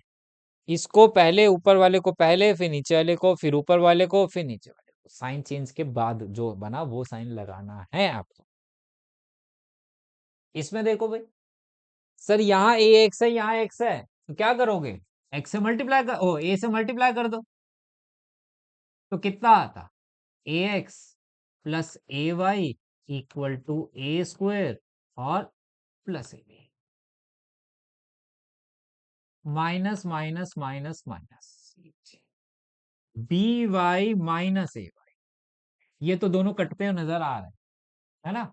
इसको पहले ऊपर वाले को पहले, फिर नीचे वाले को, फिर ऊपर वाले को, फिर नीचे वाले को, साइन चेंज के बाद जो बना वो साइन लगाना है आपको। इसमें देखो भाई, सर यहाँ ए एक्स है, यहाँ एक्स है, तो क्या करोगे? एक्स से मल्टीप्लाई कर, ओ ए से मल्टीप्लाई कर दो, तो कितना आता? A x plus a y equal to a square और plus a b, minus minus minus minus, b y minus a y, ये तो दोनों कटते हुए नजर आ रहे हैं, है ना?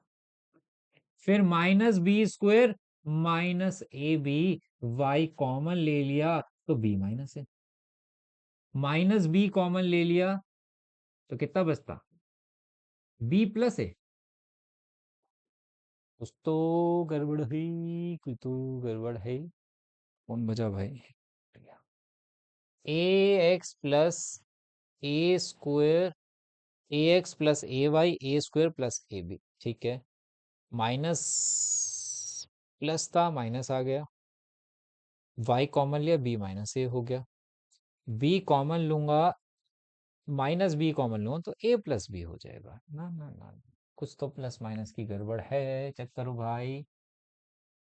फिर minus b square minus a b, y common ले लिया तो बी माइनस है, माइनस बी कॉमन ले लिया तो कितना बचता? बी प्लस है। कुछ तो गड़बड़ है, कुछ तो गड़बड़ है। कौन बचा भाई? A x plus a square, a x plus a y, a square plus a b, ठीक है। माइनस प्लस था, माइनस आ गया, y कॉमन लिया, b माइनस ए हो गया, b कॉमन लूंगा, माइनस b कॉमन लूंगा तो a प्लस बी हो जाएगा। ना ना ना, कुछ तो प्लस माइनस की गड़बड़ है, चेक करो भाई।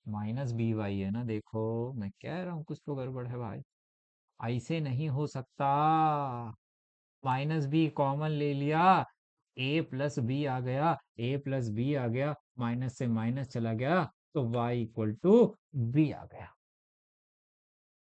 माइनस बी वाई है ना, देखो मैं कह रहा हूँ कुछ तो गड़बड़ है भाई, ऐसे नहीं हो सकता। माइनस बी कॉमन ले लिया, ए प्लस बी आ गया, ए प्लस बी आ गया, माइनस से माइनस चला गया तो y इक्वल टू बी आ गया।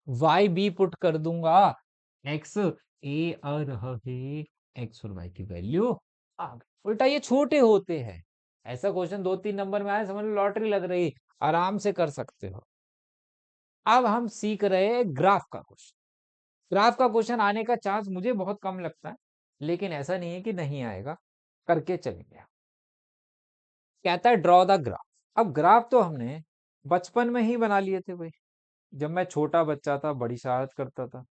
वाई बी पुट कर दूंगा, एक्स ए और है, एक्स और वाई की वैल्यू आ गई। उल्टा ये छोटे होते हैं, ऐसा क्वेश्चन 2-3 नंबर में आए, समझ लो लॉटरी लग रही, आराम से कर सकते हो। अब हम सीख रहे हैं ग्राफ का क्वेश्चन। ग्राफ का क्वेश्चन आने का चांस मुझे बहुत कम लगता है, लेकिन ऐसा नहीं है कि नहीं आएगा, करके चलेंगे। कहता है ड्रॉ द ग्राफ। अब ग्राफ तो हमने बचपन में ही बना लिए थे भाई, जब मैं छोटा बच्चा था, बड़ी शरारत करता था,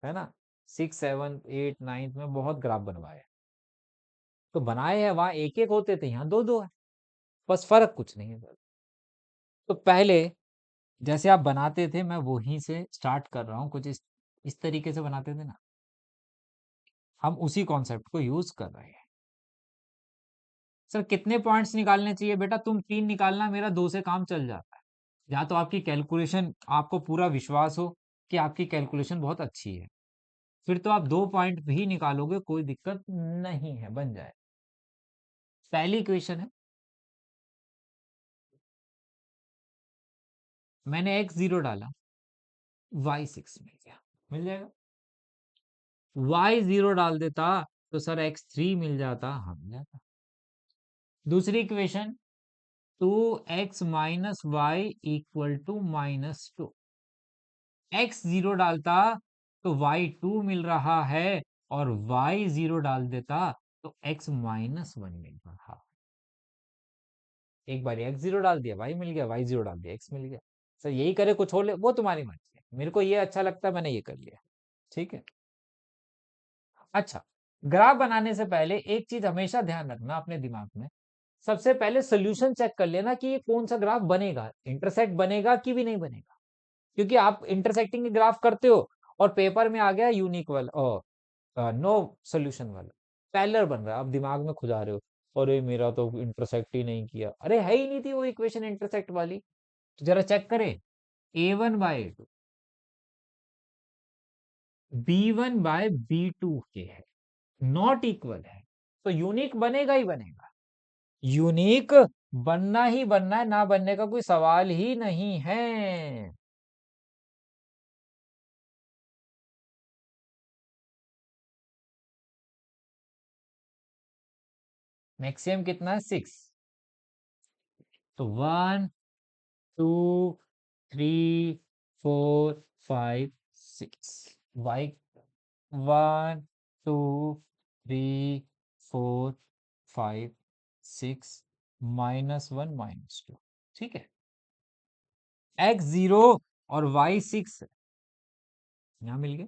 है ना। 6, 7, 8, 9 में बहुत ग्राफ बनवाए, तो बनाए हैं, वहां एक एक होते थे, यहाँ दो दो है, बस फर्क कुछ नहीं है सर। तो पहले जैसे आप बनाते थे, मैं वहीं से स्टार्ट कर रहा हूँ, कुछ इस तरीके से बनाते थे ना, हम उसी कॉन्सेप्ट को यूज कर रहे हैं। सर कितने पॉइंट्स निकालने चाहिए बेटा, तुम 3 निकालना, मेरा 2 से काम चल जाता है। या तो आपकी कैलकुलेशन, आपको पूरा विश्वास हो कि आपकी कैलकुलेशन बहुत अच्छी है, फिर तो आप 2 पॉइंट भी निकालोगे, कोई दिक्कत नहीं है, बन जाए। पहली इक्वेशन है, मैंने x0 डाला, y6 मिल गया, मिल जाएगा। y0 डाल देता तो सर x3 मिल जाता, हाँ मिल जाता। दूसरी equation, 2x minus y equal to -2, x0 डालता तो y2 मिल रहा है, और y0 डाल देता तो x-1 मिल रहा। एक बार x0 डाल दिया, y मिल गया, y0 डाल दिया, x मिल गया। सर यही करे, कुछ हो ले, वो तुम्हारी मर्जी है, मेरे को ये अच्छा लगता है, मैंने ये कर लिया, ठीक है। अच्छा, ग्राफ बनाने से पहले एक चीज हमेशा ध्यान रखना अपने दिमाग में, सबसे पहले सोल्यूशन चेक कर लेना कि ये कौन सा ग्राफ बनेगा, इंटरसेक्ट बनेगा कि भी नहीं बनेगा। क्योंकि आप इंटरसेक्टिंग के ग्राफ करते हो और पेपर में आ गया यूनिक वाला और नो सोल्यूशन वाला, पैरेलल बन रहा है, आप दिमाग में खुदा रहे हो, अरे मेरा तो इंटरसेक्ट ही नहीं किया, अरे है ही नहीं थी वो इक्वेशन इंटरसेक्ट वाली। तो जरा चेक करें, a1/2 b1/b2 के है, नॉट इक्वल है, तो यूनिक बनेगा ही बनेगा, यूनिक बनना ही बनना है, ना बनने का कोई सवाल ही नहीं है। मैक्सिमम कितना है, 6, तो 1, 2, 3, 4, 5, 6, वाई 1, 2, 3, 4, 5, 6 -1, -2, ठीक है। x0 और y6 यहां मिल गया,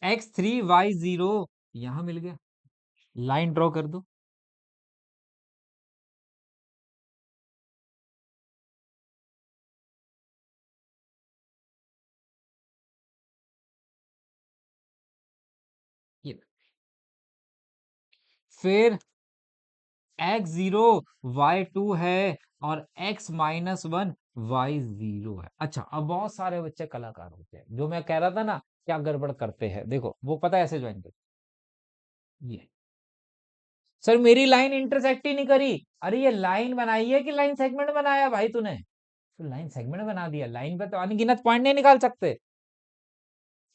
x3 y0 यहां मिल गया, लाइन ड्रॉ कर दो। ये फिर x0 y2 है, और x-1 y0 है। अच्छा, अब बहुत सारे बच्चे कलाकार होते हैं, जो मैं कह रहा था ना क्या गड़बड़ करते हैं, देखो वो पता है ऐसे ज्वाइन करते, ये सर मेरी लाइन इंटरसेक्ट ही नहीं करी, अरे ये लाइन बनाई है कि लाइन सेगमेंट बनाया भाई तूने, तो लाइन सेगमेंट बना दिया, लाइन पे तो अनगिनत पॉइंट नहीं निकाल सकते,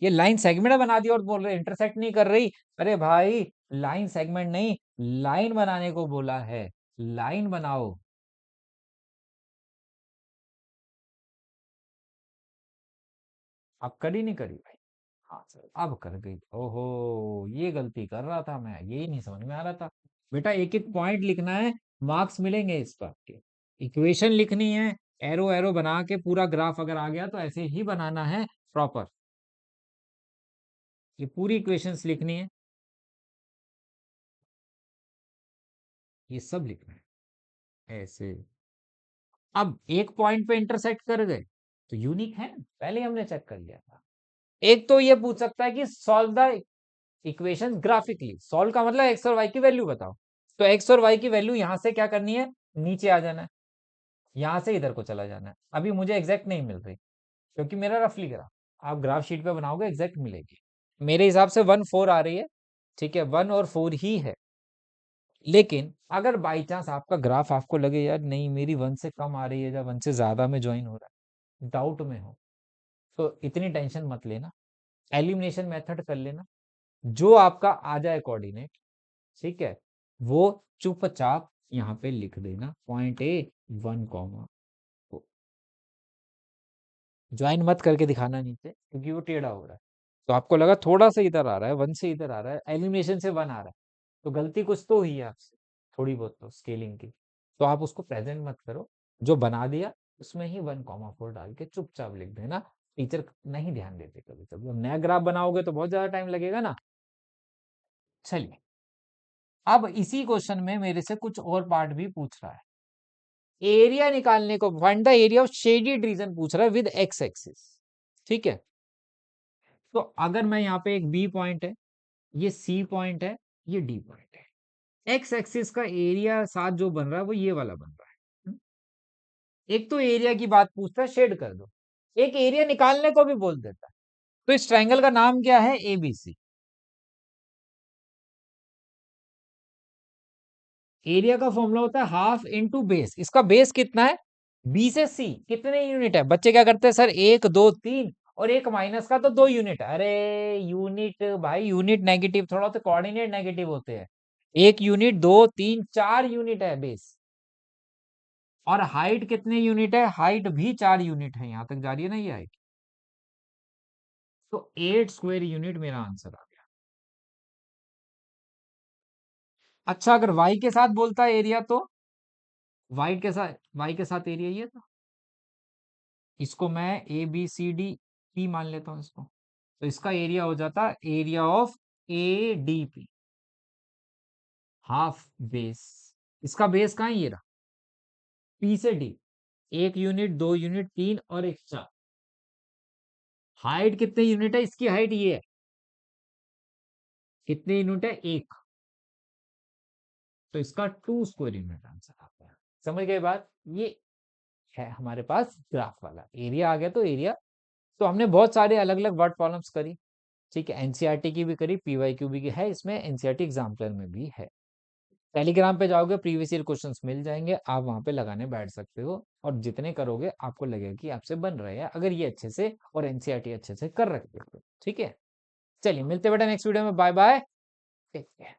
ये लाइन सेगमेंट बना दिया और बोल रहे इंटरसेक्ट नहीं कर रही। अरे भाई, लाइन सेगमेंट नहीं, लाइन बनाने को बोला है, लाइन बनाओ। अब करी नहीं करी भाई, हाँ सर अब कर गई, ओहो ये गलती कर रहा था मैं, यही नहीं समझ में आ रहा था। बेटा एक एक पॉइंट लिखना है, मार्क्स मिलेंगे इस बात के। इक्वेशन लिखनी है, एरो एरो बना के, पूरा ग्राफ अगर आ गया तो ऐसे ही बनाना है प्रॉपर, ये पूरी इक्वेशंस लिखनी है, ये सब लिखना है ऐसे। अब एक पॉइंट पे इंटरसेक्ट कर गए तो यूनिक है, पहले हमने चेक कर लिया था। एक तो ये पूछ सकता है कि solve the equation graphically, solve का मतलब एक्स और वाई की वैल्यू बताओ, तो एक्स और वाई की वैल्यू यहां से क्या करनी है, नीचे आ जाना है, यहां से इधर को चला जाना है। अभी मुझे एग्जैक्ट नहीं मिल रही, क्योंकि मेरा रफली ग्राफ, आप ग्राफ शीट पे बनाओगे एग्जैक्ट मिलेगी, मेरे हिसाब से 1, 4 आ रही है, ठीक है, 1 और 4 ही है। लेकिन अगर बाई चांस आपका ग्राफ आपको लगे यार नहीं मेरी 1 से कम आ रही है, या 1 से ज्यादा में ज्वाइन हो रहा है, डाउट में हो, तो इतनी टेंशन मत लेना, एलिमिनेशन मेथड कर लेना, जो आपका आ जाए कोऑर्डिनेट, ठीक है, वो चुपचाप यहाँ पे लिख देना, पॉइंट ए 1, ज्वाइन मत करके दिखाना नीचे, क्योंकि वो टेढ़ा हो रहा है। तो आपको लगा थोड़ा सा इधर आ रहा है, 1 से इधर आ रहा है, एलिमिनेशन से 1 आ रहा है, तो गलती कुछ तो हुई है आपसे, थोड़ी बहुत तो स्केलिंग की। तो आप उसको प्रेजेंट मत करो, जो बना दिया उसमें ही 1,4 डाल के चुपचाप लिख देना। टीचर नहीं ध्यान देते कभी कभी, अब नया ग्राफ बनाओगे तो बहुत ज्यादा टाइम लगेगा ना। चलिए, अब इसी क्वेश्चन में मेरे से कुछ और पार्ट भी पूछ रहा है। एरिया निकालने को, find the area of shaded region पूछ रहा है विद एक्स एक्सिस। ठीक है, तो अगर मैं यहाँ पे एक बी पॉइंट है, ये सी पॉइंट है, ये डी पॉइंट है, एक्स एक्सिस का एरिया साथ जो बन रहा है वो ये वाला बन रहा है। एक तो एरिया की बात पूछता है, शेड कर दो, एक एरिया निकालने को भी बोल देता है। तो इस ट्रायंगल का नाम क्या है? एबीसी। एरिया का फॉर्मूला होता है हाफ इंटू बेस। इसका बेस कितना है? बी से सी कितने यूनिट है? बच्चे क्या करते हैं सर, 1 2 3 और एक माइनस का तो 2 यूनिट। अरे यूनिट भाई, यूनिट नेगेटिव थोड़ा, तो कोऑर्डिनेट नेगेटिव होते हैं। 1 यूनिट, 2 3 4 यूनिट है बेस। और हाइट कितने यूनिट है? हाइट भी 4 यूनिट है। यहां तक जा रही है ना ये हाइट? तो 8 स्क्वायर यूनिट मेरा आंसर आ गया। अच्छा, अगर वाई के साथ बोलता है एरिया तो वाई के साथ एरिया ये था। इसको मैं A B C D P मान लेता हूं इसको, तो इसका एरिया हो जाता area of A D P, half base. इसका बेस कहाँ है? ये रहा, पी से डी। 1 यूनिट, 2 यूनिट, 3 और एक 4। हाइट कितने यूनिट है? इसकी हाइट ये है, कितने यूनिट है? 1। तो इसका 2 स्क्वायर यूनिट आंसर आता है। समझ गए बात? ये है हमारे पास ग्राफ वाला एरिया आ गया। तो एरिया, तो हमने बहुत सारे अलग अलग वर्ड प्रॉब्लम्स करी। ठीक है, एनसीईआरटी की भी करी, पीवाईक्यू भी की है, इसमें एनसीईआरटी एग्जाम्पलर में भी है। टेलीग्राम पे जाओगे, प्रीवियस ईयर क्वेश्चंस मिल जाएंगे, आप वहां पे लगाने बैठ सकते हो, और जितने करोगे आपको लगेगा कि आपसे बन रहे हैं, अगर ये अच्छे से और एनसीईआरटी अच्छे से कर रखे हो। ठीक है, चलिए मिलते बेटा नेक्स्ट वीडियो में। Bye bye, take care.